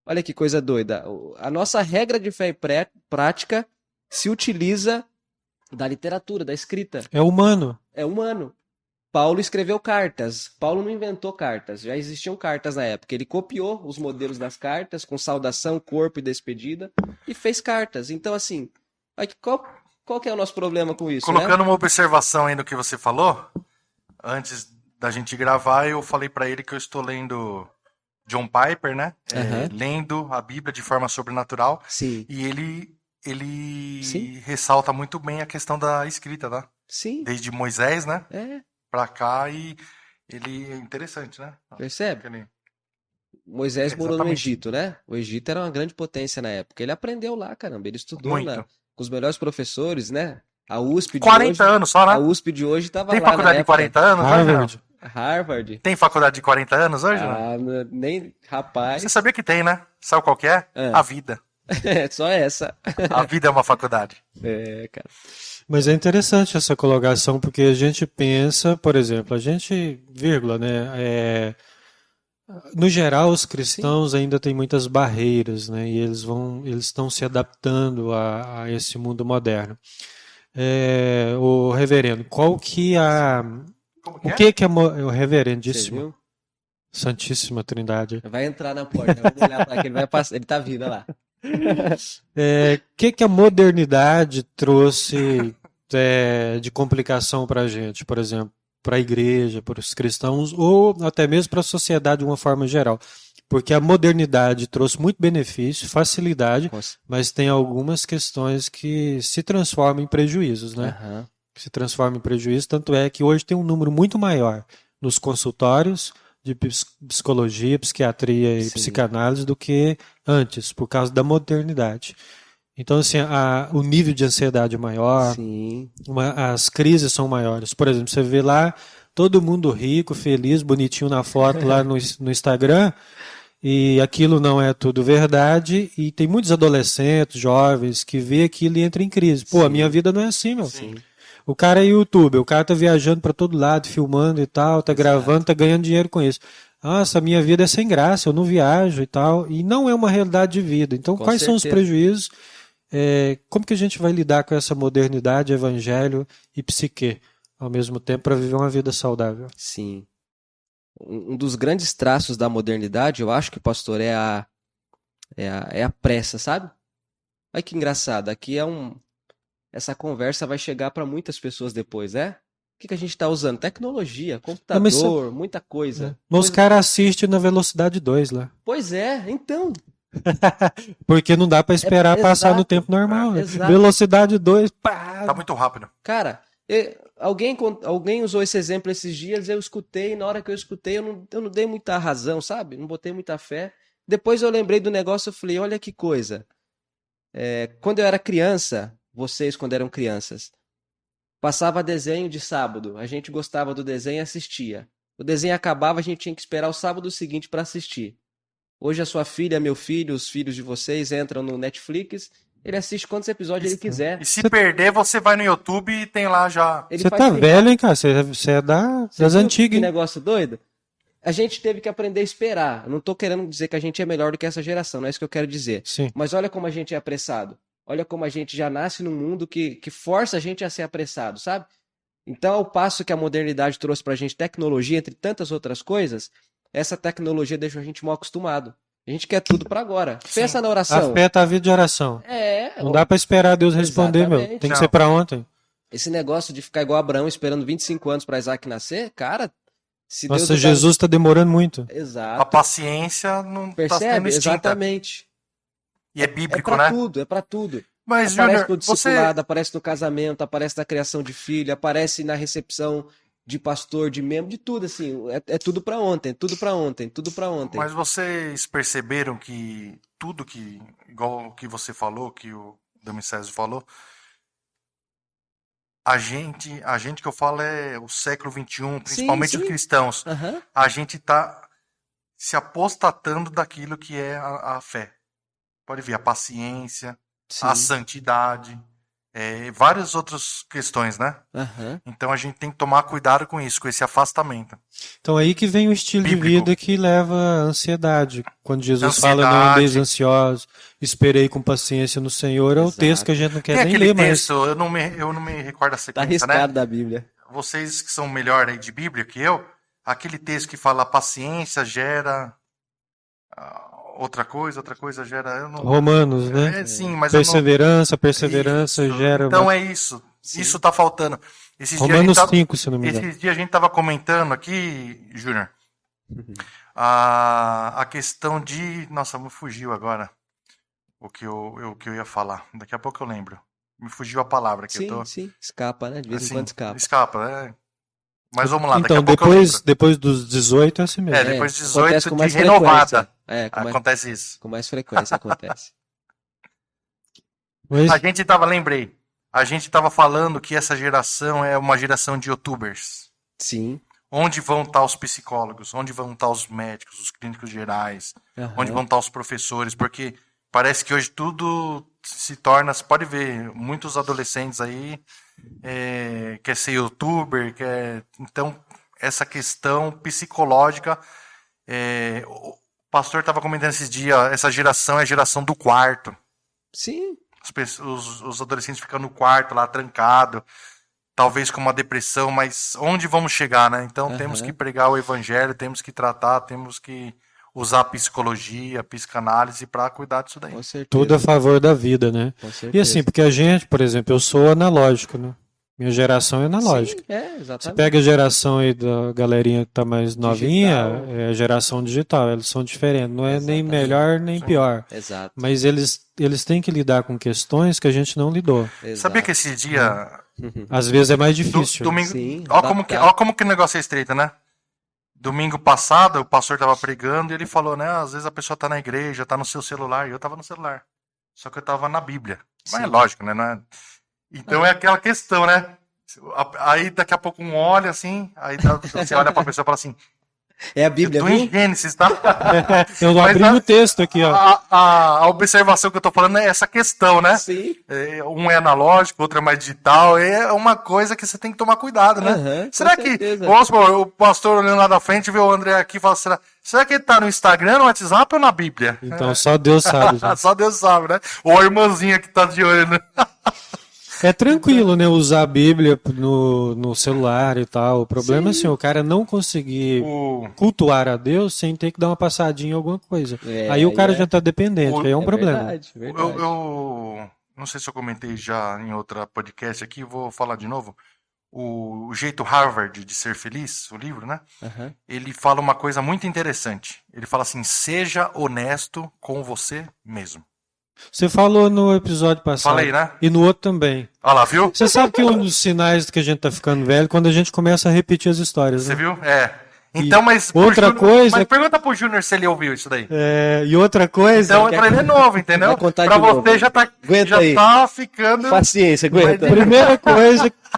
Olha que coisa doida. A nossa regra de fé e prática se utiliza da literatura, da escrita. É humano. É humano. Paulo escreveu cartas. Paulo não inventou cartas. Já existiam cartas na época. Ele copiou os modelos das cartas com saudação, corpo e despedida e fez cartas. Então, assim, qual que é o nosso problema com isso, Colocando né? uma observação aí no que você falou, antes da gente gravar, eu falei pra ele que eu estou lendo John Piper, né? Lendo a Bíblia de forma sobrenatural. Sim. E ele Sim. ressalta muito bem a questão da escrita, tá? Sim. Desde Moisés, né? É. Pra cá, e ele é interessante, né? Percebe? Aquele- Moisés morou no Exatamente. Egito, né? O Egito era uma grande potência na época. Ele aprendeu lá, caramba. Ele estudou Muito. com os melhores professores, né? A USP de 40 hoje. anos só, A né? USP de hoje estava Tem lá na faculdade de época. 40 anos hoje, Harvard. não? Harvard. Tem faculdade de 40 anos hoje, não? Nem rapaz. Você sabia que tem, né? Sabe qual que é? É. A vida. É só essa. A vida é uma faculdade. É, cara. Mas é interessante essa colocação, porque a gente pensa, por exemplo, vírgula, né? No geral, os cristãos ainda têm muitas barreiras, né? E eles estão se adaptando a esse mundo moderno. O reverendo, Como o que é o Você reverendíssimo, viu? Santíssima Trindade? Vai entrar na porta. Vamos olhar pra que ele vai passar. Ele tá vindo, olha lá. Que a modernidade trouxe de complicação para a gente, por exemplo, para a igreja, para os cristãos, ou até mesmo para a sociedade de uma forma geral? Porque a modernidade trouxe muito benefício, facilidade, Nossa. mas tem algumas questões que se transformam em prejuízos, né? Aham. Que se transformam em prejuízo, tanto é que hoje tem um número muito maior nos consultórios de psicologia, psiquiatria e Sim. psicanálise do que antes, por causa da modernidade. Então, assim, o nível de ansiedade é maior, Sim. as crises são maiores. Por exemplo, você vê lá todo mundo rico, feliz, bonitinho na foto lá no Instagram, e aquilo não é tudo verdade, e tem muitos adolescentes, jovens, que vê aquilo e entram em crise. Pô, a minha vida não é assim, meu. Sim. O cara é youtuber, o cara tá viajando pra todo lado, filmando e tal, tá Exato. gravando, tá ganhando dinheiro com isso. Nossa, a minha vida é sem graça, eu não viajo e tal, e não é uma realidade de vida. Então, Com quais são os certeza. prejuízos? Como que a gente vai lidar com essa modernidade, evangelho e psique ao mesmo tempo para viver uma vida saudável? Sim. Um dos grandes traços da modernidade, eu acho que, pastor, é a pressa, sabe? Olha que engraçado. Aqui essa conversa vai chegar para muitas pessoas depois, né? O que a gente está usando? Tecnologia, Não, mas computador, muita coisa. os caras assistem na velocidade 2 lá. Pois é, então. Porque não dá para esperar passar no Exato. tempo normal, né? Exato. Velocidade 2, pá! Tá muito rápido. Cara, alguém usou esse exemplo esses dias, eu escutei, na hora que eu escutei, eu não dei muita razão, sabe? Não botei muita fé. Depois eu lembrei do negócio, eu falei, olha que coisa. Quando eu era criança, vocês quando eram crianças, passava desenho de sábado, a gente gostava do desenho e assistia. O desenho acabava, a gente tinha que esperar o sábado seguinte para assistir. Hoje a sua filha, meu filho, os filhos de vocês entram no Netflix, ele assiste quantos episódios ele quiser. E se perder, você vai no YouTube e tem lá já. Ele Você faz tá sem velho, hein, cara? Você é Você das viu antigas, que hein? negócio doido? A gente teve que aprender a esperar. Eu não tô querendo dizer que a gente é melhor do que essa geração, não é isso que eu quero dizer. Sim. Mas olha como a gente é apressado. Olha como a gente já nasce num mundo que força a gente a ser apressado, sabe? Então, ao passo que a modernidade trouxe pra gente tecnologia, entre tantas outras coisas, essa tecnologia deixou a gente mal acostumado. A gente quer tudo pra agora. Pensa na oração. Afeta a vida de oração. Não dá pra esperar Deus responder, meu. Exatamente. Tem que Não. ser pra ontem. Esse negócio de ficar igual Abraão esperando 25 anos pra Isaac nascer, cara, se Nossa, Deus... Jesus tá demorando muito. A Exato. paciência não tá sendo Percebe? extinta. Exatamente. E é É bíblico, pra né? tudo, é pra tudo. Mas, Aparece Júnior, no você. discipulado, aparece no casamento, aparece na criação de filho, aparece na recepção de pastor, de membro, de tudo, assim. É tudo pra ontem, tudo pra ontem, tudo pra ontem. Mas vocês perceberam que tudo que, igual o que você falou, que o Damicésio falou, a gente que eu falo é o século XXI, principalmente os sim. cristãos, Aham. a gente está se apostatando daquilo que é a fé. Pode ver a paciência, a Sim. santidade, várias outras questões, né? Aham. Então a gente tem que tomar cuidado com isso, com esse afastamento. Então aí que vem o estilo de Bíblico. vida que leva à ansiedade. Quando Jesus fala, não Ansiedade. andeis ansiosos, esperei com paciência no Senhor, é o Exato. texto que a gente não quer Tem nem aquele ler mais. texto, eu não me recordo a Tá sequência, arriscado né? da Bíblia. Vocês que são melhor aí de Bíblia que eu, aquele texto que fala paciência gera outra coisa gera. Eu não... Romanos, né? Sim, mas eu não... Perseverança Isso. gera... Então é isso. Sim. Isso tá faltando. Esses Romanos dias a gente 5, se não me engano. Esses dias a gente tava comentando aqui, Júnior, a questão de... Nossa, me fugiu agora o que eu ia falar. Daqui a pouco eu lembro. Me fugiu a palavra que eu tô... Sim. Escapa, né? De vez em Assim, quando escapa. Escapa, né? Mas vamos lá, daqui Então, a pouco eu lembro. depois dos 18 é assim mesmo. Depois de acontece 18 com de mais renovada. frequência. Acontece isso. Com mais frequência acontece. Mas, Lembrei, a gente tava falando que essa geração é uma geração de youtubers. Sim. Onde vão estar os psicólogos? Onde vão estar os médicos, os clínicos gerais? Aham. Onde vão estar os professores? Porque parece que hoje tudo se torna... Você pode ver, muitos adolescentes aí quer ser youtuber, então essa questão psicológica... o pastor estava comentando esses dias, essa geração é a geração do quarto. Sim. Os adolescentes ficam no quarto lá, trancado, talvez com uma depressão, mas onde vamos chegar, né? Então temos que pregar o evangelho, temos que tratar, temos que usar a psicologia, a psicanálise para cuidar disso daí. Com certeza. tudo a favor da vida, né? Com certeza. E assim, porque a gente, por exemplo, eu sou analógico, né? Minha geração é analógica. Sim, Você exatamente. pega a geração aí da galerinha que tá mais novinha, Digital. é a geração digital, elas são diferentes, não é nem Exatamente. melhor nem Sim. pior. Exato. Mas eles têm que lidar com questões que a gente não lidou. Sabia que esse dia... Às vezes é mais difícil. Domingo, Sim, ó adaptar. como que o negócio é estreito, né? Domingo passado, o pastor tava pregando e ele falou, né? Às vezes a pessoa tá na igreja, tá no seu celular, e eu tava no celular. Só que eu tava na Bíblia. Mas é Sim. lógico, né? Não é... Então é aquela questão, né? Aí daqui a pouco um olha assim, aí você olha pra pessoa e fala assim, É a Eu Bíblia, tô em viu? Gênesis, tá? Eu Mas abri no texto aqui, ó. a observação que eu tô falando é essa questão, né? Sim. Um é analógico, outro é mais digital. É uma coisa que você tem que tomar cuidado, né? Aham, com Será que, certeza. vamos supor, o pastor olhando lá da frente, vê o André aqui e fala, será que ele tá no Instagram, no WhatsApp ou na Bíblia? Então só Deus sabe, gente. Só Deus sabe, né? Ou a irmãzinha que tá de olho, né? É tranquilo, né, usar a Bíblia no celular e tal. O problema é assim, o cara não conseguir O, cultuar a Deus sem ter que dar uma passadinha em alguma coisa. É, Aí o cara é, já tá dependente, aí é um é problema. verdade, verdade. eu não sei se eu comentei já em outra podcast aqui, vou falar de novo. O Jeito Harvard de Ser Feliz, o livro, né? Aham. Ele fala uma coisa muito interessante. Ele fala assim: seja honesto com você mesmo. Você falou no episódio passado. Falei, né? E no outro também. Olha lá, viu? Você sabe que um dos sinais que a gente tá ficando velho é quando a gente começa a repetir as histórias, Você né? viu? É. Então, mas. pro outra Júnior- coisa- Mas pergunta pro Júnior se ele ouviu isso daí. E outra coisa, Então, pra ele é novo, entendeu? Vai contar Pra de novo. você já Aguenta já aí. tá ficando. Paciência, aguenta.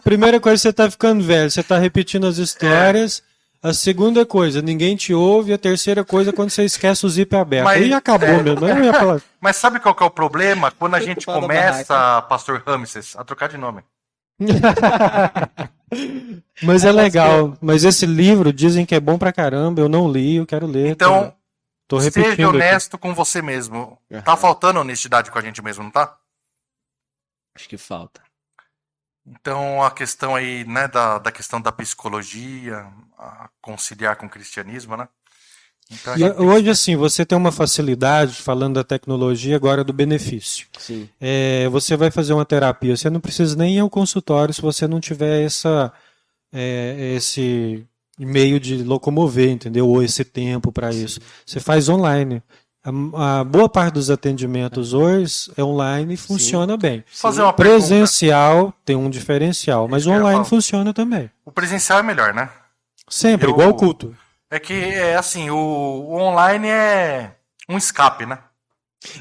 primeira coisa, você tá ficando velho, você tá repetindo as histórias. A segunda coisa, ninguém te ouve. A terceira coisa, quando você esquece o zip aberto. Mas- Aí acabou é. mesmo. Eu não ia falar. Mas sabe qual que é o problema? Quando a gente Fala da começa, Pastor Ramses, a trocar de nome. Mas é legal. Mas esse livro dizem que é bom pra caramba. Eu não li, eu quero ler. Então, tô seja repetindo aqui. honesto com você mesmo. Tá Aham. faltando honestidade com a gente mesmo, não tá? Acho que falta. Então, a questão aí, né, da questão da psicologia, a conciliar com o cristianismo, né? Então, a E gente- hoje, assim, você tem uma facilidade, falando da tecnologia, agora do benefício. Sim. Você vai fazer uma terapia, você não precisa nem ir ao consultório se você não tiver esse meio de locomover, entendeu? Ou esse tempo para isso. Você faz online. A boa parte dos atendimentos hoje é online e funciona bem. fazer uma pergunta. Presencial tem um diferencial, mas o que eu ia online falar. funciona também. O presencial é melhor, né? Sempre, Eu- igual o culto. É que, é assim, o online é um escape, né?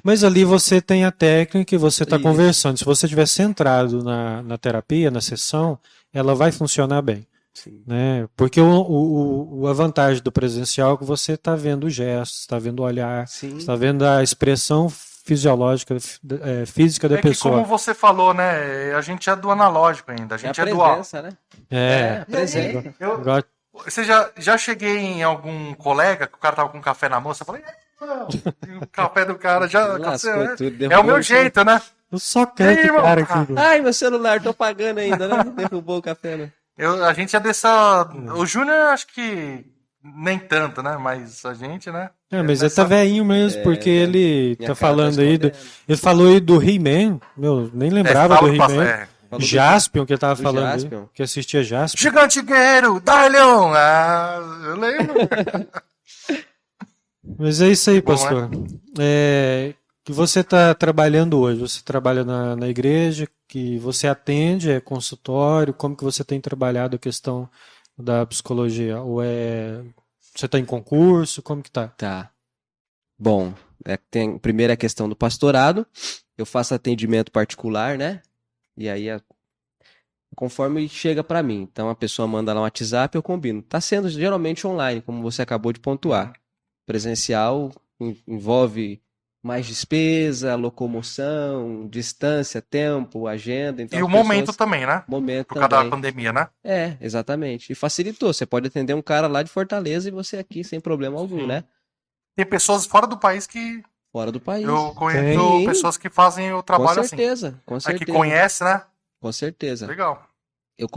Mas ali você tem a técnica e você está Isso. conversando. Se você estiver centrado na terapia, na sessão, ela vai funcionar bem. Sim. Né? Porque a vantagem do presencial é que você está vendo os gestos, está vendo o olhar, Sim. está vendo a expressão fisiológica, física da É que pessoa. como você falou, né? A gente é do analógico ainda, a É a gente é dual. presença, né? É, a presença. igual- Você já cheguei em algum colega que o cara tava com café na mão, você fala, e o café do cara já. Lascou né? tudo, É o derrubou meu o jeito, né? eu só quero Ei, esse cara irmão, aqui. Ai, meu celular, tô pagando ainda, né? Derrubou o café, né? A gente é dessa. O Júnior acho que nem tanto, né? Mas a gente, né? Mas ele nessa- tá velhinho mesmo, porque ele Minha tá cara falando tá aí. escondendo. Ele falou aí do He-Man. Meu, nem lembrava do sábado passado, He-Man. Falou do- Jaspion, que ele tava do falando Jaspion. aí, que assistia Jaspion. Gigante Guerreiro, Darleon! Ah, eu lembro. Mas é isso aí, bom, pastor. Que você está trabalhando hoje? Você trabalha na igreja, que você atende, é consultório? Como que você tem trabalhado a questão da psicologia? Você está em concurso? Como que tá? Tá. Bom, tem primeiro a questão do pastorado. Eu faço atendimento particular, né? E aí, conforme chega pra mim. Então a pessoa manda lá um WhatsApp, eu combino. Tá sendo geralmente online, como você acabou de pontuar. Presencial envolve mais despesa, locomoção, distância, tempo, agenda. Então E o as pessoas- momento também, né? Momento Por causa da também. pandemia, né? Exatamente. E facilitou. Você pode atender um cara lá de Fortaleza e você aqui sem problema algum, Sim. né? Tem pessoas fora do país que Fora do país. eu conheço Tem. pessoas que fazem o Com trabalho assim. certeza, com Aí certeza. que conhece, né? Com certeza. Legal. Eu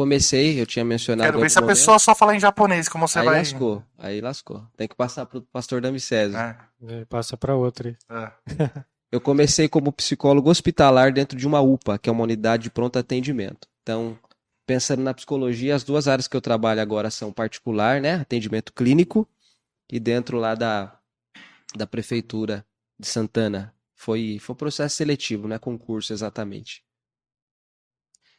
tinha mencionado. Quero em ver outro se a momento. pessoa só falar em japonês, como você Aí vai. lascou. Tem que passar pro pastor Damicésio. Passa para outra aí. Eu comecei como psicólogo hospitalar dentro de uma UPA, que é uma unidade de pronto atendimento. Então, pensando na psicologia, as duas áreas que eu trabalho agora são particular, né? Atendimento clínico, e dentro lá da prefeitura de Santana. Foi um processo seletivo, não é concurso exatamente.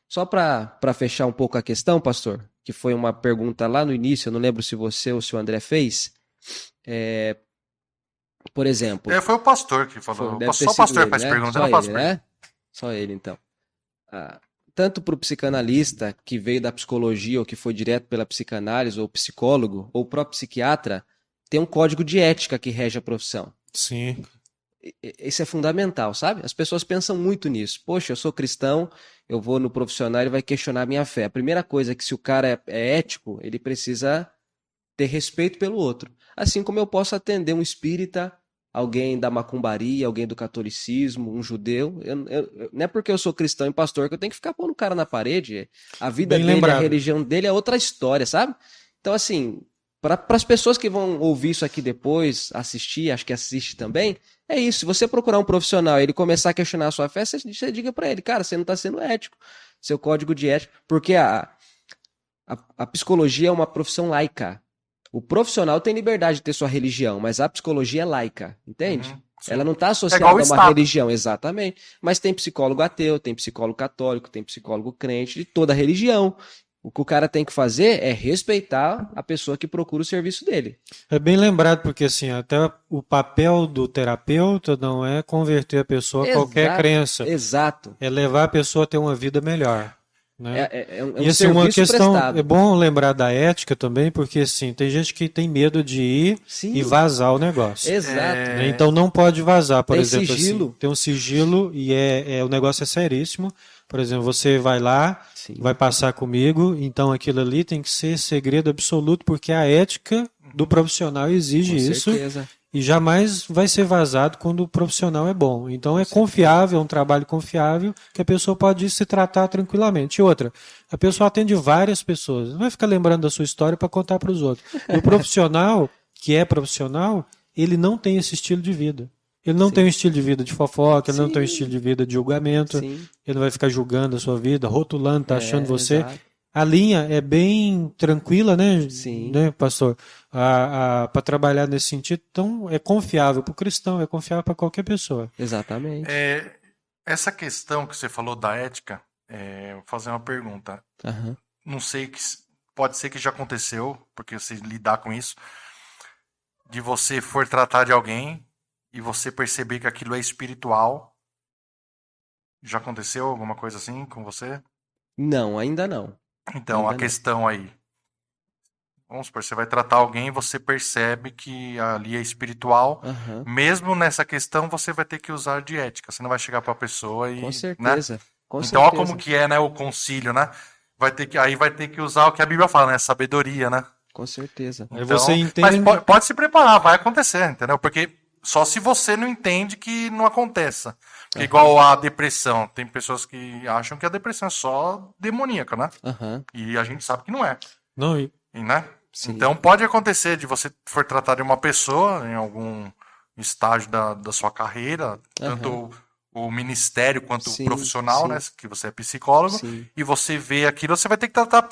Só para fechar um pouco a questão, pastor, que foi uma pergunta lá no início, eu não lembro se você ou se o André fez. Por exemplo. Foi o pastor que falou. Deve ter Só o sido pastor ele, faz né? pergunta, Só não ele, faço pergunta. né? Só ele, então. Tanto para o psicanalista que veio da psicologia ou que foi direto pela psicanálise, ou psicólogo, ou o próprio psiquiatra, tem um código de ética que rege a profissão. Sim. Isso é fundamental, sabe? As pessoas pensam muito nisso. Poxa, eu sou cristão, eu vou no profissional, ele vai questionar a minha fé. A primeira coisa é que se o cara é ético, ele precisa ter respeito pelo outro. Assim como eu posso atender um espírita, alguém da macumbaria, alguém do catolicismo, um judeu. Não é porque eu sou cristão e pastor que eu tenho que ficar pondo o cara na parede. A vida Bem dele, a lembrado. religião dele é outra história, sabe? Então, assim, para as pessoas que vão ouvir isso aqui depois, assistir, acho que assiste também, é isso. Se você procurar um profissional e ele começar a questionar a sua fé, você diga para ele, cara, você não está sendo ético. Seu código de ética. Porque a psicologia é uma profissão laica. O profissional tem liberdade de ter sua religião, mas a psicologia é laica, entende? Sim. Ela não está É associada igual o a uma Estado. religião, exatamente. Mas tem psicólogo ateu, tem psicólogo católico, tem psicólogo crente, de toda religião. O que o cara tem que fazer é respeitar a pessoa que procura o serviço dele. É bem lembrado, porque assim, até o papel do terapeuta não é converter a pessoa a qualquer Exato, crença, exato. é levar a pessoa a ter uma vida melhor, né? É um E assim, uma serviço questão, prestado. é bom lembrar da ética também, porque assim, tem gente que tem medo de ir Sim. e vazar o negócio. Exato. Né? Então não pode vazar, por Tem exemplo, sigilo. assim, tem um sigilo e o negócio é seríssimo. Por exemplo, você vai lá, Sim. vai passar comigo, então aquilo ali tem que ser segredo absoluto, porque a ética do profissional exige Com isso certeza. e jamais vai ser vazado quando o profissional é bom. Então é confiável, é um trabalho confiável que a pessoa pode se tratar tranquilamente. E outra, a pessoa atende várias pessoas, não vai ficar lembrando da sua história para contar para os outros. E o profissional, que é profissional, ele não tem esse estilo de vida. Ele não Sim. tem um estilo de vida de fofoca, ele não tem um Sim. estilo de vida de julgamento, Sim. ele não vai ficar julgando a sua vida, rotulando, taxando você. Exato. A linha é bem tranquila, né, Sim. né, pastor? Para trabalhar nesse sentido, então é confiável para o cristão, é confiável para qualquer pessoa. Exatamente. Essa questão que você falou da ética, vou fazer uma pergunta. Aham. Não sei, pode ser que já aconteceu, porque você lidar com isso, de você for tratar de alguém e você perceber que aquilo é espiritual. Já aconteceu alguma coisa assim com você? Não, ainda não. Então, Ainda a não. questão aí, vamos supor, você vai tratar alguém e você percebe que ali é espiritual. Aham. Mesmo nessa questão, você vai ter que usar de ética. Você não vai chegar para a pessoa e, Com né? certeza. Com Então, olha certeza. como que é, né, o concílio, né? Aí vai ter que usar o que a Bíblia fala, né? Sabedoria, né? Com certeza. Aí você Mas entende. pode se preparar, vai acontecer, entendeu? Porque só se você não entende que não aconteça. Porque igual a depressão, tem pessoas que acham que a depressão é só demoníaca, né? Aham. E a gente sabe que não é, Não, né? Sim. Então pode acontecer de você for tratar de uma pessoa em algum estágio da sua carreira, tanto o ministério quanto Sim, o profissional, sim. né? Que você é psicólogo, Sim. e você vê aquilo, você vai ter que tratar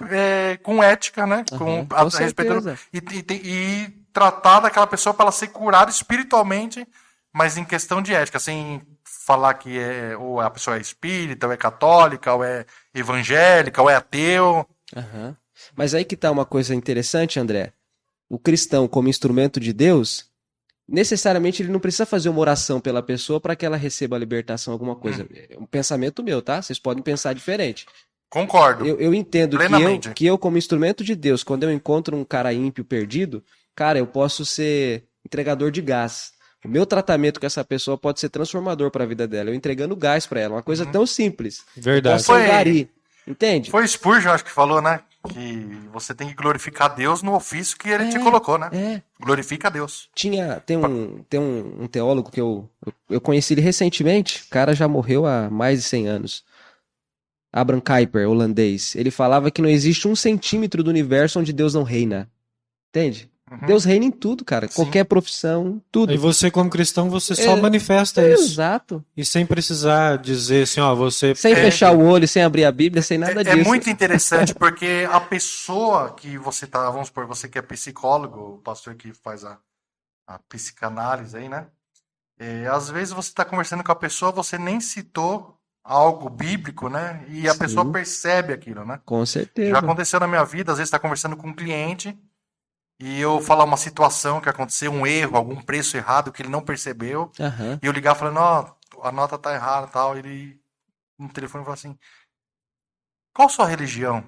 com ética, né? Aham. Com Respeitando certeza. e tratar daquela pessoa para ela ser curada espiritualmente, mas em questão de ética, sem falar que ou a pessoa é espírita, ou é católica, ou é evangélica, ou é ateu. Aham. Mas aí que tá uma coisa interessante, André. O cristão, como instrumento de Deus, necessariamente ele não precisa fazer uma oração pela pessoa para que ela receba a libertação, alguma coisa. É um pensamento meu, tá? Vocês podem pensar diferente. Concordo. Eu entendo Plenamente. que eu, como instrumento de Deus, quando eu encontro um cara ímpio perdido, cara, eu posso ser entregador de gás. O meu tratamento com essa pessoa pode ser transformador para a vida dela. Eu entregando gás para ela, uma coisa tão simples. verdade. Eu posso ser um gari, entende? Foi Spurgeon, acho que falou, né? Que você tem que glorificar Deus no ofício que ele te colocou, né? É. Glorifica a Deus. Tem um teólogo que eu conheci ele recentemente, o cara já morreu há mais de 100 anos. Abraham Kuyper, holandês. Ele falava que não existe 1 centímetro do universo onde Deus não reina. Entende? Deus reina em tudo, cara. Sim. Qualquer profissão, tudo. Aí você, como cristão, você só manifesta isso. Exato. E sem precisar dizer assim, ó, você. Sem fechar o olho, sem abrir a Bíblia, sem nada disso. É muito interessante porque a pessoa que você tá, vamos supor, você que é psicólogo, o pastor que faz a psicanálise aí, né? Às vezes você está conversando com a pessoa, você nem citou algo bíblico, né? E a Sim. pessoa percebe aquilo, né? Com certeza. Já aconteceu na minha vida, às vezes está conversando com um cliente e eu falar uma situação que aconteceu, um erro, algum preço errado que ele não percebeu, Aham. e eu ligar falando, ó, a nota tá errada e tal, ele no telefone fala assim, qual sua religião?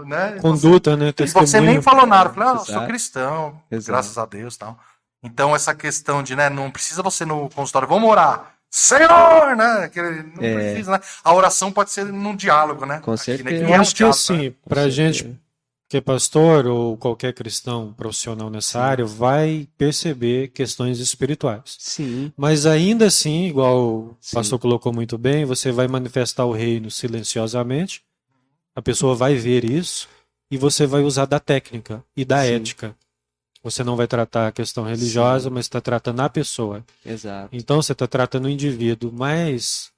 Né? Conduta, né? E você nem Testemunho. falou nada. Eu falei, eu sou Exato. cristão, Exato. graças a Deus e tal. Então, essa questão de, né, não precisa você no consultório, vamos orar. Senhor, né? Não precisa, né? A oração pode ser num diálogo, né? Com Aqui, né? certeza. Que Eu é um acho que diálogo, assim, né? pra gente que é pastor ou qualquer cristão profissional nessa área, vai perceber questões espirituais. Sim, Mas ainda assim, igual o Sim. pastor colocou muito bem, você vai manifestar o reino silenciosamente, a pessoa vai ver isso e você vai usar da técnica e da Sim. ética. Você não vai tratar a questão religiosa, Sim. mas está tratando a pessoa. exato. Então você está tratando o indivíduo, mas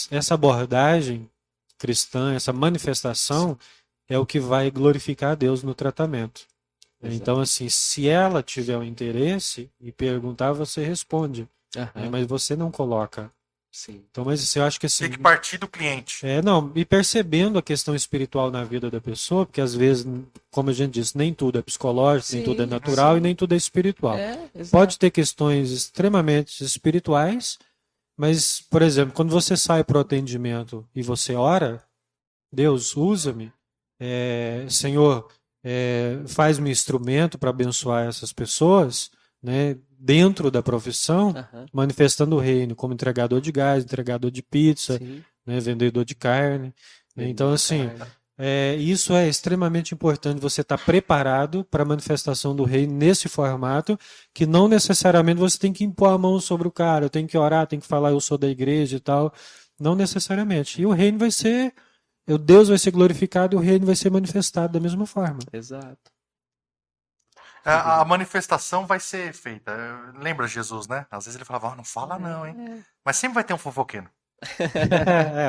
essa abordagem cristã, essa manifestação é o que vai glorificar a Deus no tratamento. Exato. Então, assim, se ela tiver um interesse e perguntar, você responde, né? Aham. Mas você não coloca. Sim. Então, mas assim, eu acho que assim, Tem que partir do cliente. não, e percebendo a questão espiritual na vida da pessoa, porque às vezes, como a gente disse, nem tudo é psicológico, nem Sim, tudo é natural sim. e nem tudo é espiritual. Exato. Pode ter questões extremamente espirituais, mas, por exemplo, quando você sai para o atendimento e você ora, Deus, usa-me, Senhor, faz-me instrumento para abençoar essas pessoas, né, dentro da profissão, Aham. manifestando o reino, como entregador de gás, entregador de pizza, Sim. né, vendedor de carne. Então, assim, Carne. isso é extremamente importante, você estar preparado para a manifestação do reino nesse formato, que não necessariamente você tem que impor a mão sobre o cara, eu tenho que orar, tenho que falar, eu sou da igreja e tal. Não necessariamente. E o reino vai ser, Deus vai ser glorificado e o reino vai ser manifestado da mesma forma. Exato. A manifestação vai ser feita. Lembra Jesus, né? Às vezes ele falava, não fala não, hein? Mas sempre vai ter um fofoqueiro.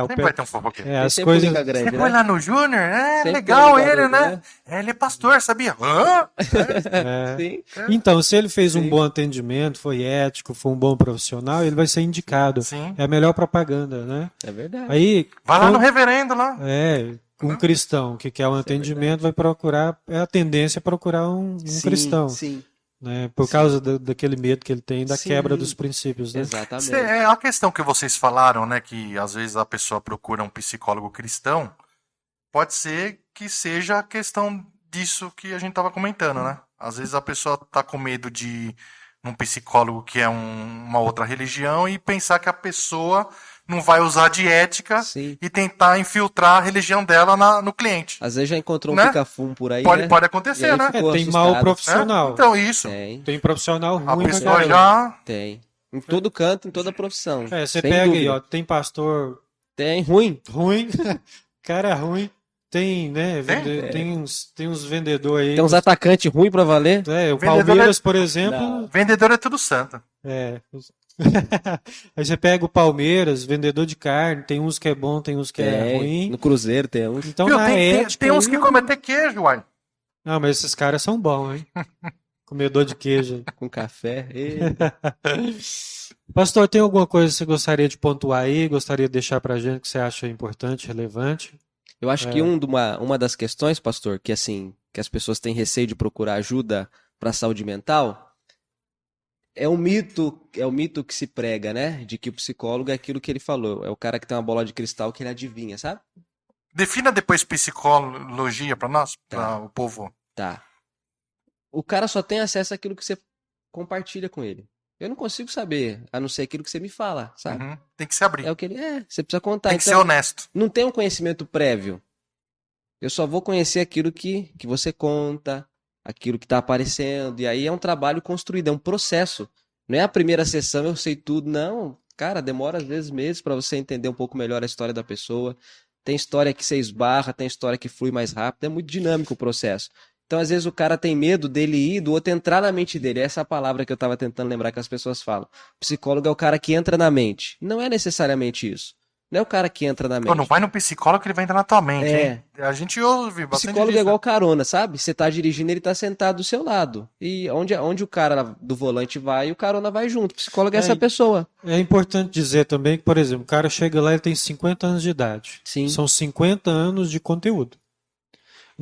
Sempre vai ter um fofoqueiro. Tem as sempre coisas. liga grande, Você foi né? lá no Júnior? Sempre Legal tem um ele, garoto, né? Ele é pastor, sabia? Hã? Sim. Então, se ele fez um Sim. bom atendimento, foi ético, foi um bom profissional, ele vai ser indicado. Sim. É a melhor propaganda, né? É verdade. Aí, Vai lá no reverendo lá. um cristão que quer um atendimento vai procurar, a tendência é procurar um Sim, cristão, sim. né? Por causa daquele medo que ele tem da Sim. quebra dos princípios, né? Exatamente. É a questão que vocês falaram, né? Que às vezes a pessoa procura um psicólogo cristão. Pode ser que seja a questão disso que a gente estava comentando, né? Às vezes a pessoa tá com medo de ir num psicólogo que é uma outra religião e pensar que a pessoa não vai usar de ética Sim. e tentar infiltrar a religião dela no cliente. Às vezes já encontrou um Né? pica-fumo por aí, Pode, né? pode E acontecer, aí né? ficou Tem assustado. mau Né? profissional. Então, isso. Tem, Profissional A ruim pra pessoa caramba. já. tem. Em todo canto, em toda profissão. Você Sem pega aí, dúvida. ó, tem pastor Tem ruim. ruim, cara ruim, tem, né, tem uns vendedores aí. Tem uns atacantes ruins pra valer. O Vendedor Palmeiras, por exemplo, Não. Vendedor é tudo santo. Aí você pega o Palmeiras, vendedor de carne, tem uns que é bom, tem uns que é Tem. ruim. No Cruzeiro tem uns. Então, Viu, na ética tem uns aí, que comem até queijo, uai. Não, mas esses caras são bons, hein? Comedor de queijo. Com café. Pastor, tem alguma coisa que você gostaria de pontuar aí? Gostaria de deixar pra gente que você acha importante, relevante? Eu acho que uma das questões, pastor, que assim, que as pessoas têm receio de procurar ajuda para a saúde mental, é um mito que se prega, né? De que o psicólogo é aquilo que ele falou, é o cara que tem uma bola de cristal que ele adivinha, sabe? Defina depois psicologia para nós, para o povo. Tá. O cara só tem acesso àquilo que você compartilha com ele. Eu não consigo saber, a não ser aquilo que você me fala, sabe? Uhum. Tem que se abrir. É o que ele é, você precisa contar. Tem que ser Então, honesto. não tem um conhecimento prévio. Eu só vou conhecer aquilo que você conta, aquilo que está aparecendo. E aí é um trabalho construído, é um processo. Não é a primeira sessão, eu sei tudo. Não, cara, demora às vezes meses para você entender um pouco melhor a história da pessoa. Tem história que você esbarra, tem história que flui mais rápido. É muito dinâmico o processo. Então, às vezes, o cara tem medo dele ir, do outro entrar na mente dele. Essa é a palavra que eu estava tentando lembrar que as pessoas falam. Psicólogo é o cara que entra na mente. Não é necessariamente isso. Não é o cara que entra na mente. Não vai no psicólogo que ele vai entrar na tua mente, É. hein? A gente ouve bastante Psicólogo é disso. igual carona, sabe? Você tá dirigindo, ele tá sentado do seu lado. E onde o cara do volante vai, o carona vai junto. Psicólogo é essa pessoa. É importante dizer também que, por exemplo, o cara chega lá e tem 50 anos de idade. Sim. São 50 anos de conteúdo.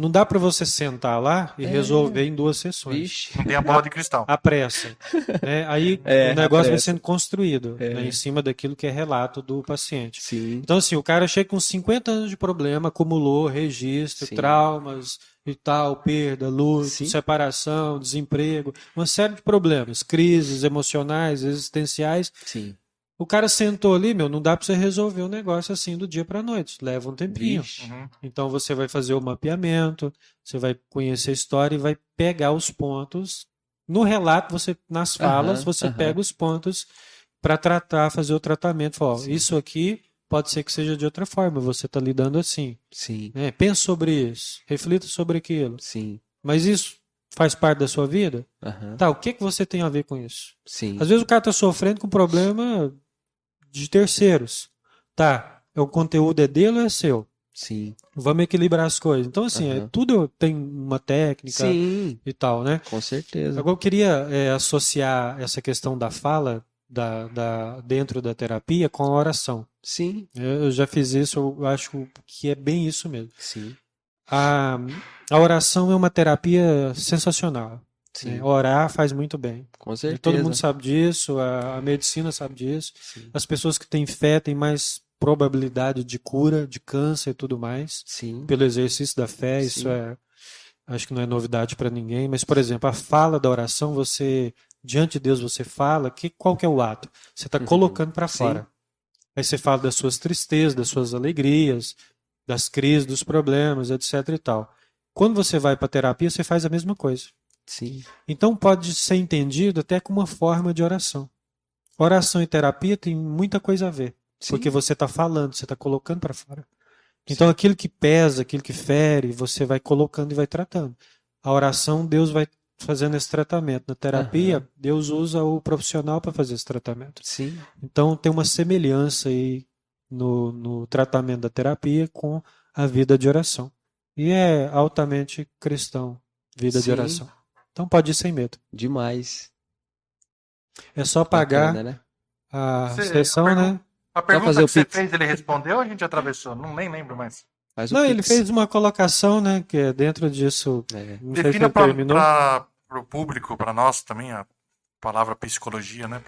Não dá para você sentar lá e resolver em 2 sessões. Vixe. Não tem a bola de cristal. A pressa. Né? Aí É, o negócio a vai pressa. sendo construído, né, em cima daquilo que é relato do paciente. Sim. Então, assim, o cara chega com 50 anos de problema, acumulou registro, Sim. traumas e tal, perda, luto, Sim. separação, desemprego, uma série de problemas, crises emocionais, existenciais. Sim. O cara sentou ali, não dá para você resolver um negócio assim do dia para noite, leva um tempinho. Vixe. Uhum. Então você vai fazer o mapeamento, você vai conhecer a história e vai pegar os pontos. No relato, nas falas, você pega os pontos para fazer o tratamento. Fala, ó, isso aqui pode ser que seja de outra forma, você está lidando assim. Sim. Né? Pense sobre isso, reflita sobre aquilo. Sim. Mas isso faz parte da sua vida? Aham. Tá, o que você tem a ver com isso? Sim. Às vezes o cara está sofrendo com problema de terceiros. Tá, o conteúdo é dele ou é seu? Sim. Vamos equilibrar as coisas. Então, assim, Aham. tudo tem uma técnica Sim. e tal, né? Com certeza. Agora eu queria associar essa questão da fala dentro da terapia com a oração. Sim. Eu já fiz isso, eu acho que é bem isso mesmo. Sim. A oração é uma terapia sensacional. Sim. Né? Orar faz muito bem. Com certeza. Todo mundo sabe disso, a medicina sabe disso. Sim. As pessoas que têm fé têm mais probabilidade de cura, de câncer e tudo mais, Sim. pelo exercício da fé. Isso acho que não é novidade para ninguém. Mas, por exemplo, a fala da oração, diante de Deus, você fala, qual que é o ato? Você está colocando para fora. Aí você fala das suas tristezas, das suas alegrias, das crises, dos problemas, etc. e tal. Quando você vai para a terapia, você faz a mesma coisa. Sim. Então pode ser entendido até como uma forma de oração. Oração e terapia tem muita coisa a ver, Sim. porque você está falando, você está colocando para fora. Então aquilo que pesa, aquilo que fere, você vai colocando e vai tratando. A oração, Deus vai fazendo esse tratamento. Na terapia, Deus usa o profissional para fazer esse tratamento. Sim. Então tem uma semelhança aí no tratamento da terapia com a vida de oração. E é altamente cristão, vida de Sim. oração. Então pode ir sem medo. Demais. É só pagar Bacana, né? a Você- sessão, a né? A pergunta fazer o que você Pix. fez, ele respondeu ou a gente atravessou? Não nem lembro mais. Faz o Não, ele Pix. fez uma colocação, né? Que é dentro disso. É. Não sei se Defina ele terminou. para o público, para nós também, a palavra psicologia, né?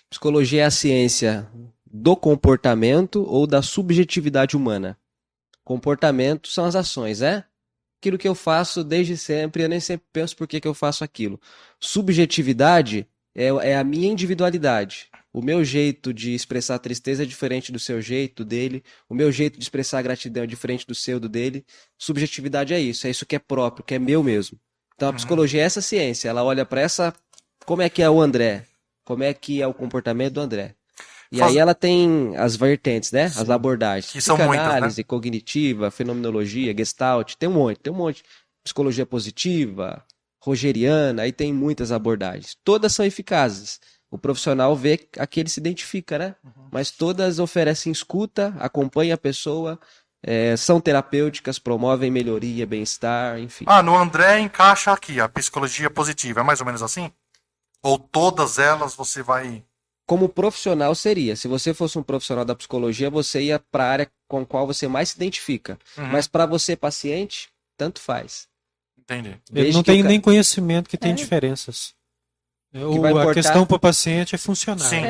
Psicologia é a ciência do comportamento ou da subjetividade humana. Comportamento são as ações, aquilo que eu faço desde sempre, eu nem sempre penso por que eu faço aquilo. Subjetividade é a minha individualidade. O meu jeito de expressar tristeza é diferente do seu jeito, dele. O meu jeito de expressar gratidão é diferente do seu, do dele. Subjetividade é isso que é próprio, que é meu mesmo. Então a psicologia é essa ciência, ela olha para como é que é o André, como é que é o comportamento do André. E aí ela tem as vertentes, né? As abordagens. Que são muitas, né? Psicanálise, cognitiva, fenomenologia, gestalt, tem um monte. Psicologia positiva, rogeriana, aí tem muitas abordagens. Todas são eficazes. O profissional vê a que ele se identifica, né? Mas todas oferecem escuta, acompanham a pessoa, são terapêuticas, promovem melhoria, bem-estar, enfim. No André encaixa aqui, a psicologia positiva. É mais ou menos assim? Ou todas elas você vai... Como profissional seria. Se você fosse um profissional da psicologia, você ia para a área com a qual você mais se identifica. Mas para você, paciente, tanto faz. Entendi. Ele Desde não que tem o nem conhecimento que tem diferenças. vai A importar- questão para o paciente é funcionar. Sim.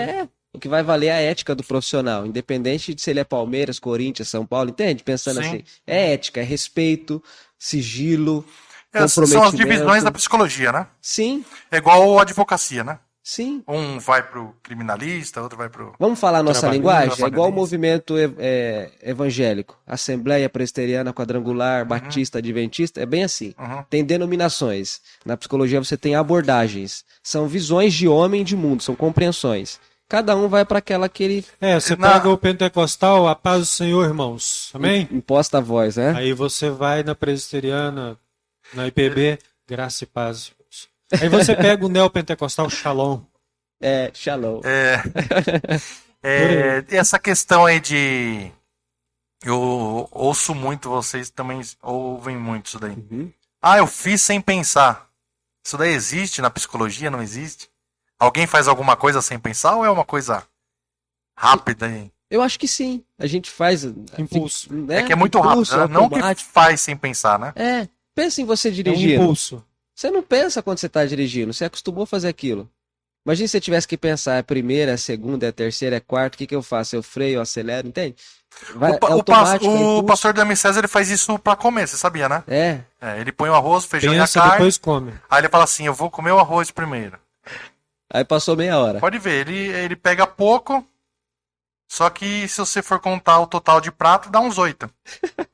O que vai valer é a ética do profissional, independente de se ele é Palmeiras, Corinthians, São Paulo, entende? Pensando Sim. assim, é ética, é respeito, sigilo, São comprometimento. as divisões da psicologia, né? Sim, É igual a advocacia, né? sim. Um vai pro criminalista, outro vai pro... Vamos falar a nossa Trabalhista, linguagem? É igual o trabalhista. movimento evangélico. Assembleia Presbiteriana, Quadrangular, Batista, Adventista. É bem assim. Tem denominações. Na psicologia você tem abordagens. São visões de homem e de mundo, são compreensões. Cada um vai para aquela que ele Você pega o pentecostal, a paz do Senhor, irmãos. Amém? imposta a voz, né? Aí você vai na presbiteriana, na IPB, graça e paz. Irmãos. Aí você pega o neopentecostal, shalom. Shalom. Essa questão aí de... Eu ouço muito, vocês também ouvem muito isso daí. Eu fiz sem pensar. Isso daí existe na psicologia? Não existe? Alguém faz alguma coisa sem pensar ou é uma coisa rápida? Eu acho que sim. A gente faz. Impulso. Né? É que é muito Impulso, rápido, né? Não que automático. faz sem pensar, né? Pensa em você É um dirigindo. impulso. Você não pensa quando você está dirigindo, você acostumou a fazer aquilo. Imagina se você tivesse que pensar, é a primeira, é a segunda, é a terceira, é a quarta, o que que eu faço? Eu freio, eu acelero, entende? É automático, é O impulso. pastor Dami César, ele faz isso pra comer, você sabia, né? É, Ele põe o arroz, o feijão Pensa, e a carne, depois come. aí ele fala assim, eu vou comer o arroz primeiro. aí passou meia hora. Pode ver, ele pega pouco, só que se você for contar o total de prato, dá uns 8.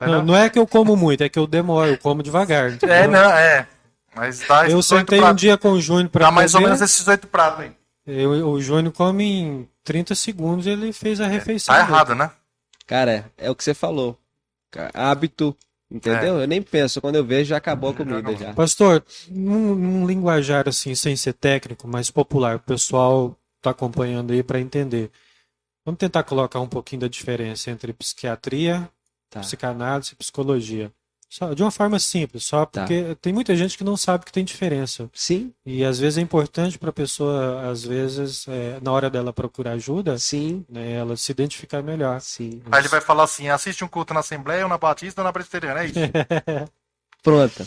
Não, não é que eu como muito, é que eu demoro, eu como devagar. Entendeu? Mas dá Eu esses 8 sentei um pratos. dia com o Júnior pra Dá mais ou comer, menos esses 8 pratos aí. o Júnior come em 30 segundos, ele fez a refeição. Tá dele. errado, né? Cara, é o que você falou. Hábito, entendeu? Eu nem penso, quando eu vejo já acabou a comida já. Pastor, num linguajar assim, sem ser técnico, mas popular, o pessoal tá acompanhando aí para entender. Vamos tentar colocar um pouquinho da diferença entre psiquiatria, Tá. psicanálise e psicologia. Só, de uma forma simples, só Tá. porque tem muita gente que não sabe que tem diferença. Sim, E às vezes é importante para a pessoa, às vezes, na hora dela procurar ajuda, sim, né, ela se identificar melhor. sim. Aí ele vai falar assim, assiste um culto na Assembleia, ou na Batista, ou na Presbiteriana, é isso? Pronta.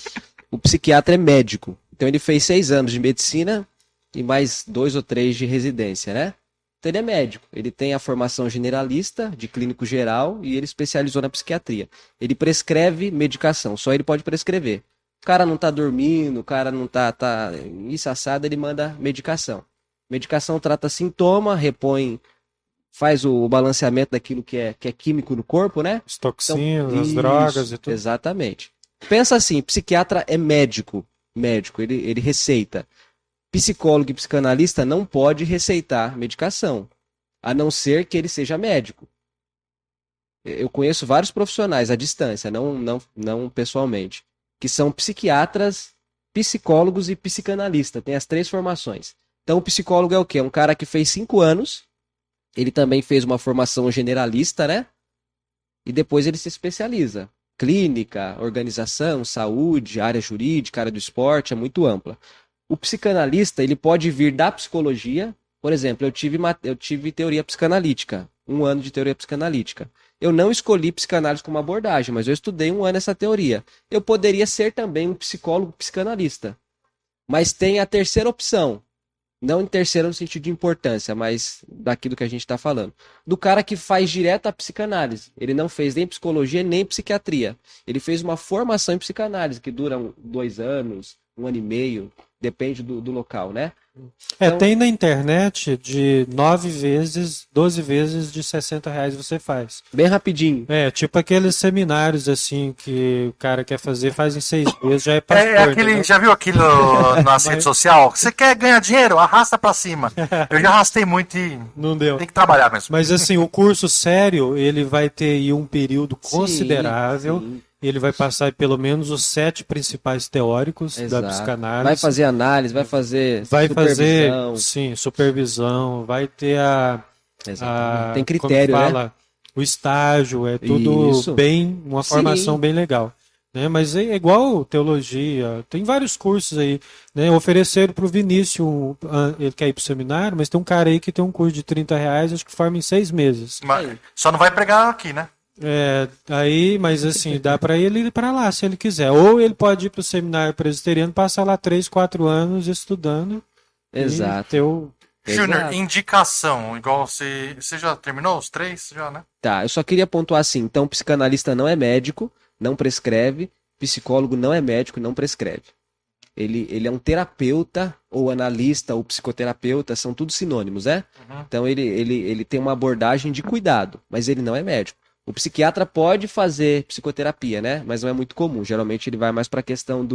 O psiquiatra é médico. Então ele fez 6 anos de medicina e mais 2 ou 3 de residência, né? Então ele é médico. Ele tem a formação generalista, de clínico geral, e ele especializou na psiquiatria. Ele prescreve medicação, só ele pode prescrever. O cara não tá dormindo, o cara não tá isso assado, ele manda medicação. Medicação trata sintoma, repõe, faz o balanceamento daquilo que é químico no corpo, né? As toxinas, as Isso, drogas e tudo. exatamente. Pensa assim, psiquiatra é médico, ele receita. Psicólogo e psicanalista não pode receitar medicação, a não ser que ele seja médico. Eu conheço vários profissionais à distância, não pessoalmente, que são psiquiatras, psicólogos e psicanalista. Tem as 3 formações. Então o psicólogo é o quê? É um cara que fez 5 anos, ele também fez uma formação generalista, né? E depois ele se especializa. Clínica, organização, saúde, área jurídica, área do esporte, é muito ampla. O psicanalista, ele pode vir da psicologia. Por exemplo, eu tive teoria psicanalítica, 1 ano de teoria psicanalítica. Eu não escolhi psicanálise como abordagem, mas eu estudei 1 ano essa teoria. Eu poderia ser também um psicólogo psicanalista. Mas tem a terceira opção. Não em terceira no sentido de importância, mas daquilo que a gente está falando. Do cara que faz direto a psicanálise. Ele não fez nem psicologia nem psiquiatria. Ele fez uma formação em psicanálise, que dura 2 anos, 1 ano e meio, depende do local, né? Então, Tem na internet de 9 vezes, 12 vezes de R$ 60 você faz. bem rapidinho. Tipo aqueles seminários assim que o cara quer fazer, faz em 6 meses, já é pastor, entendeu? Já viu aquilo nas redes sociais? Você quer ganhar dinheiro? Arrasta pra cima. Eu já arrastei muito e Não deu. tem que trabalhar mesmo. Mas assim, o curso sério, ele vai ter aí um período Sim, considerável. sim. Ele vai passar pelo menos os 7 principais teóricos da Exato. psicanálise. Vai fazer análise, vai fazer Vai fazer, supervisão. sim, supervisão, vai ter Exatamente. Tem como critério, né? fala, o estágio, é tudo Isso. bem, uma Sim. formação bem legal. Né? Mas é igual teologia, tem vários cursos aí. Né? Ofereceram para o Vinícius, ele quer ir para o seminário, mas tem um cara aí que tem um curso de R$ 30, acho que forma em 6 meses. Mas só não vai pregar aqui, né? Mas assim, dá para ele ir para lá se ele quiser. Ou ele pode ir para o seminário presbiteriano, passar lá 3, 4 anos estudando. Exato. E ter o... Júnior, Exato. indicação, igual você já terminou os 3? Já, né? Tá, eu só queria pontuar assim, então psicanalista não é médico, não prescreve, psicólogo não é médico, não prescreve. Ele é um terapeuta, ou analista, ou psicoterapeuta, são tudo sinônimos, né? Uhum. Então ele tem uma abordagem de cuidado, mas ele não é médico. O psiquiatra pode fazer psicoterapia, né? Mas não é muito comum. Geralmente ele vai mais para a questão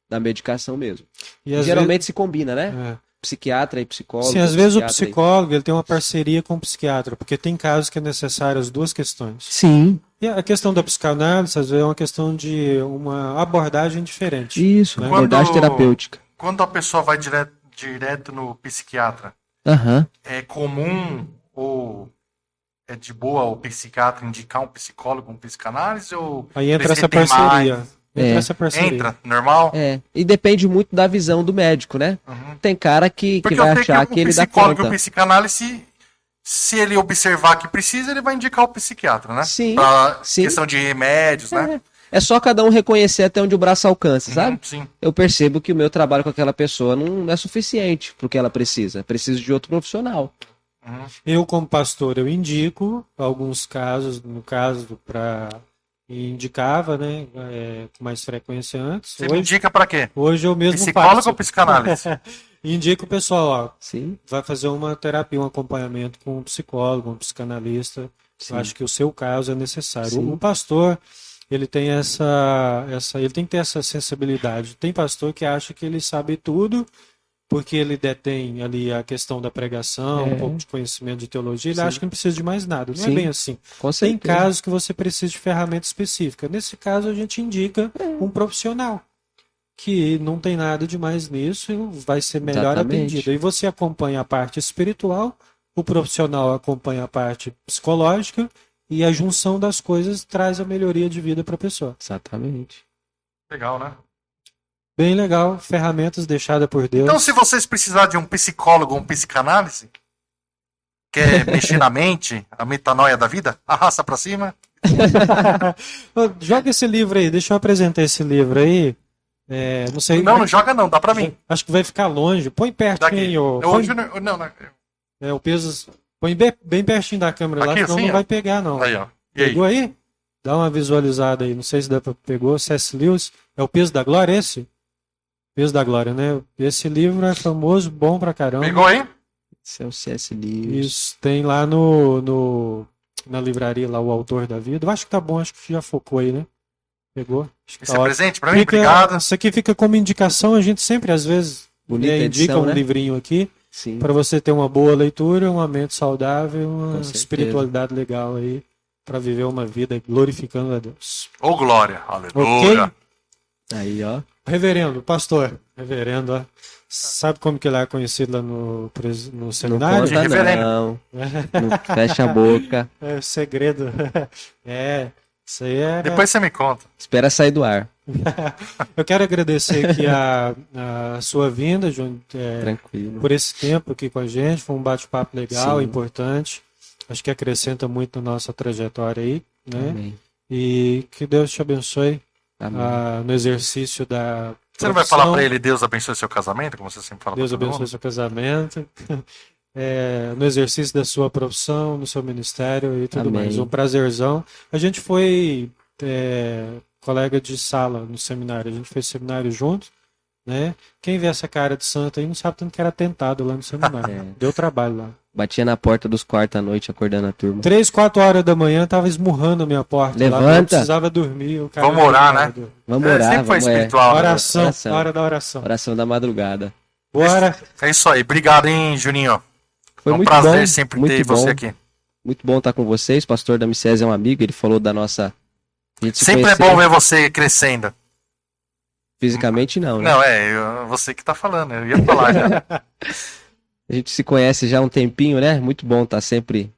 da medicação mesmo. E às Geralmente se combina, né? vezes, Psiquiatra e psicólogo. sim, às vezes o psiquiatra psicólogo ele tem uma parceria com o psiquiatra, porque tem casos que é necessário as duas questões. Sim. E a questão da psicanálise, às vezes, é uma questão de uma abordagem diferente. Isso, Né? abordagem terapêutica. Quando a pessoa vai direto no psiquiatra, Aham. é comum ou é de boa o psiquiatra indicar um psicólogo, um psicanálise? Ou Aí entra precisa essa ter parceria. mais? Essa parceria. Entra, normal? E depende muito da visão do médico, né? Uhum. Tem cara que Porque vai eu sei achar que que o ele dá psicólogo e conta. o psicanálise Se ele observar que precisa, ele vai indicar o psiquiatra, né? Sim, Pra sim. questão de remédios, né? É só cada um reconhecer até onde o braço alcança, sabe? Sim. Eu percebo que o meu trabalho com aquela pessoa não é suficiente pro que ela precisa. Preciso de outro profissional. Eu, como pastor, eu indico alguns casos, no caso, indicava, né, com mais frequência antes. Você me indica pra quê? Hoje eu mesmo Psicólogo faço. ou psicanálise? Indico o pessoal, ó, Sim, vai fazer uma terapia, um acompanhamento com um psicólogo, um psicanalista. sim. Eu acho que o seu caso é necessário. Sim. O pastor, ele tem ele tem que ter essa sensibilidade. Tem pastor que acha que ele sabe tudo, porque ele detém ali a questão da pregação, um pouco de conhecimento de teologia, ele Sim. acha que não precisa de mais nada. Não é Sim. bem assim. Com Tem certeza. casos que você precisa de ferramenta específica. Nesse caso, a gente indica um profissional que não tem nada de mais nisso e vai ser melhor Exatamente. atendido. E você acompanha a parte espiritual, o profissional acompanha a parte psicológica e a junção das coisas traz a melhoria de vida para a pessoa. Exatamente. Legal, né? Bem legal, ferramentas deixadas por Deus. Então, se vocês precisarem de um psicólogo ou um psicanálise, quer mexer na mente, a metanoia da vida, arrasta pra cima. Ô, joga esse livro aí, deixa eu apresentar esse livro aí. Não sei. Não joga não, dá pra mim. Acho que vai ficar longe. Põe Daqui. pertinho. Põe, Não. o peso. Põe bem pertinho da câmera lá, Aqui, senão assim, não ó. vai pegar, não. Aí, ó. E aí? Pegou aí? Dá uma visualizada aí. Não sei se pegou. C.S. Lewis. É o Peso da Glória esse? Peso da Glória, né? Esse livro é famoso, bom pra caramba. Pegou aí? Esse é o C.S. Lewis. Isso, tem lá na livraria lá o Autor da Vida. Eu acho que tá bom, acho que já focou aí, né? Pegou? Acho que Esse tá é ótimo. presente pra mim? Obrigado. Isso aqui fica como indicação, a gente sempre, às vezes, Bonita indica edição, um né? livrinho aqui Sim. para você ter uma boa leitura, uma mente saudável, uma Com certeza. espiritualidade legal aí, para viver uma vida glorificando a Deus. Ô, glória. Aleluia. Ok? Aí, ó. Reverendo, pastor, reverendo, ó. Sabe como que ele é conhecido lá no Não seminário? conta reverendo. não. Não fecha a boca. É segredo. Isso aí é. Depois você me conta. Espera sair do ar. Eu quero agradecer aqui a sua vinda, João, Tranquilo. por esse tempo aqui com a gente. Foi um bate-papo legal, Sim. importante. Acho que acrescenta muito na nossa trajetória aí, né? Amém. E que Deus te abençoe Amém. no exercício da Você não vai profissão. falar pra ele, Deus abençoe seu casamento, como você sempre fala Deus pra todo abençoe mundo? seu casamento. No exercício da sua profissão, no seu ministério e tudo Amém. mais. Um prazerzão. A gente foi colega de sala no seminário. A gente fez seminário junto, né? Quem vê essa cara de santo aí não sabe tanto que era tentado lá no seminário. É. Deu trabalho lá. Batia na porta dos quartos à noite, acordando a turma. 3, 4 horas da manhã tava esmurrando a minha porta. Lá, eu Levanta. precisava dormir. O cara Vamos orar, não né? dormia. Vamos É, orar, sempre foi vamos, espiritual. né? Oração, Oração. hora da oração. Oração da madrugada. Bora. É isso aí. Obrigado, hein, Juninho. Foi É um muito prazer bom, sempre muito ter bom. você aqui. Muito bom estar com vocês. Pastor da Micés é um amigo, ele falou da nossa... A gente se Sempre é conheceu. bom ver você crescendo. Fisicamente não, né? Não, você que tá falando, eu ia falar já. A gente se conhece já há um tempinho, né? Muito bom estar sempre...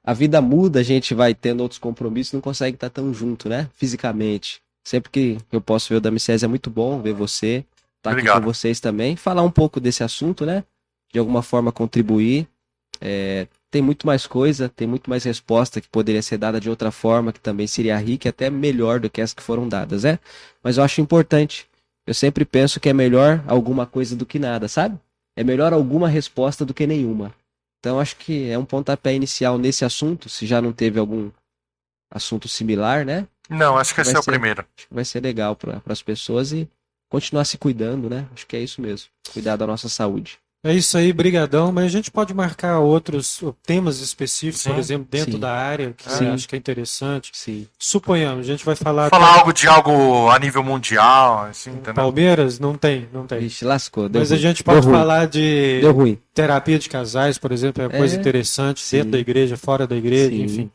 A vida muda, a gente vai tendo outros compromissos, não consegue estar tão junto, né? Fisicamente. Sempre que eu posso ver o da Micés é muito bom ver você, estar aqui Obrigado. com vocês também. Falar um pouco desse assunto, né? De alguma forma contribuir. Tem muito mais coisa, tem muito mais resposta que poderia ser dada de outra forma, que também seria rica e até melhor do que as que foram dadas, né? Mas eu acho importante. Eu sempre penso que é melhor alguma coisa do que nada, sabe? É melhor alguma resposta do que nenhuma. Então acho que é um pontapé inicial nesse assunto, se já não teve algum assunto similar, né? Não, acho que esse Vai é o ser. primeiro. Acho que vai ser legal para as pessoas e continuar se cuidando, né? Acho que é isso mesmo. Cuidar da nossa saúde. É isso aí, brigadão. Mas a gente pode marcar outros temas específicos, por Sim, exemplo, dentro sim. da área, que Sim. você acha que é interessante. Sim. Suponhamos, a gente vai falar Falar algo de algo a nível mundial, assim, entendeu? Palmeiras, não tem. Vixe, lascou. Deu Mas a ruim. gente pode Deu ruim. falar de Deu ruim. terapia de casais, por exemplo, é uma coisa interessante, sim. dentro da igreja, fora da igreja, Sim. enfim.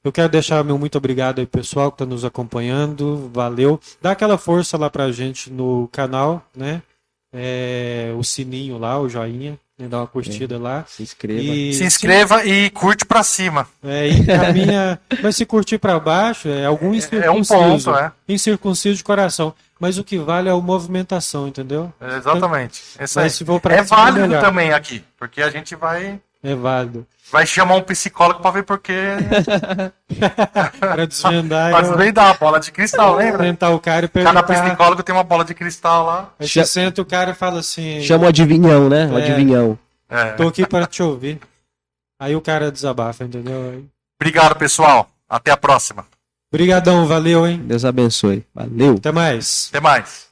Eu quero deixar meu muito obrigado aí, pessoal, que está nos acompanhando. Valeu. Dá aquela força lá pra gente no canal, né? O sininho lá, o joinha, né? Dá uma curtida lá. Se inscreva. E Se inscreva e curte pra cima. encaminha, mas se curtir para baixo, é algum É um ponto, incircunciso de coração. Mas o que vale é a movimentação, entendeu? Exatamente. Isso aí. Mas se for pra É cima, válido melhor. também aqui, porque a gente vai É válido. Vai chamar um psicólogo pra ver por quê. Para desvendar, Pra desvendar a bola de cristal, lembra? sentar o cara e Cada perguntar. psicólogo tem uma bola de cristal lá. Aí você senta o cara e fala assim: Chama o adivinhão, né? O É. adivinhão. É. tô aqui para te ouvir. Aí o cara desabafa, entendeu? Aí- Obrigado, pessoal. Até a próxima. Obrigadão, valeu, hein? Deus abençoe. Valeu. Até mais. Até mais.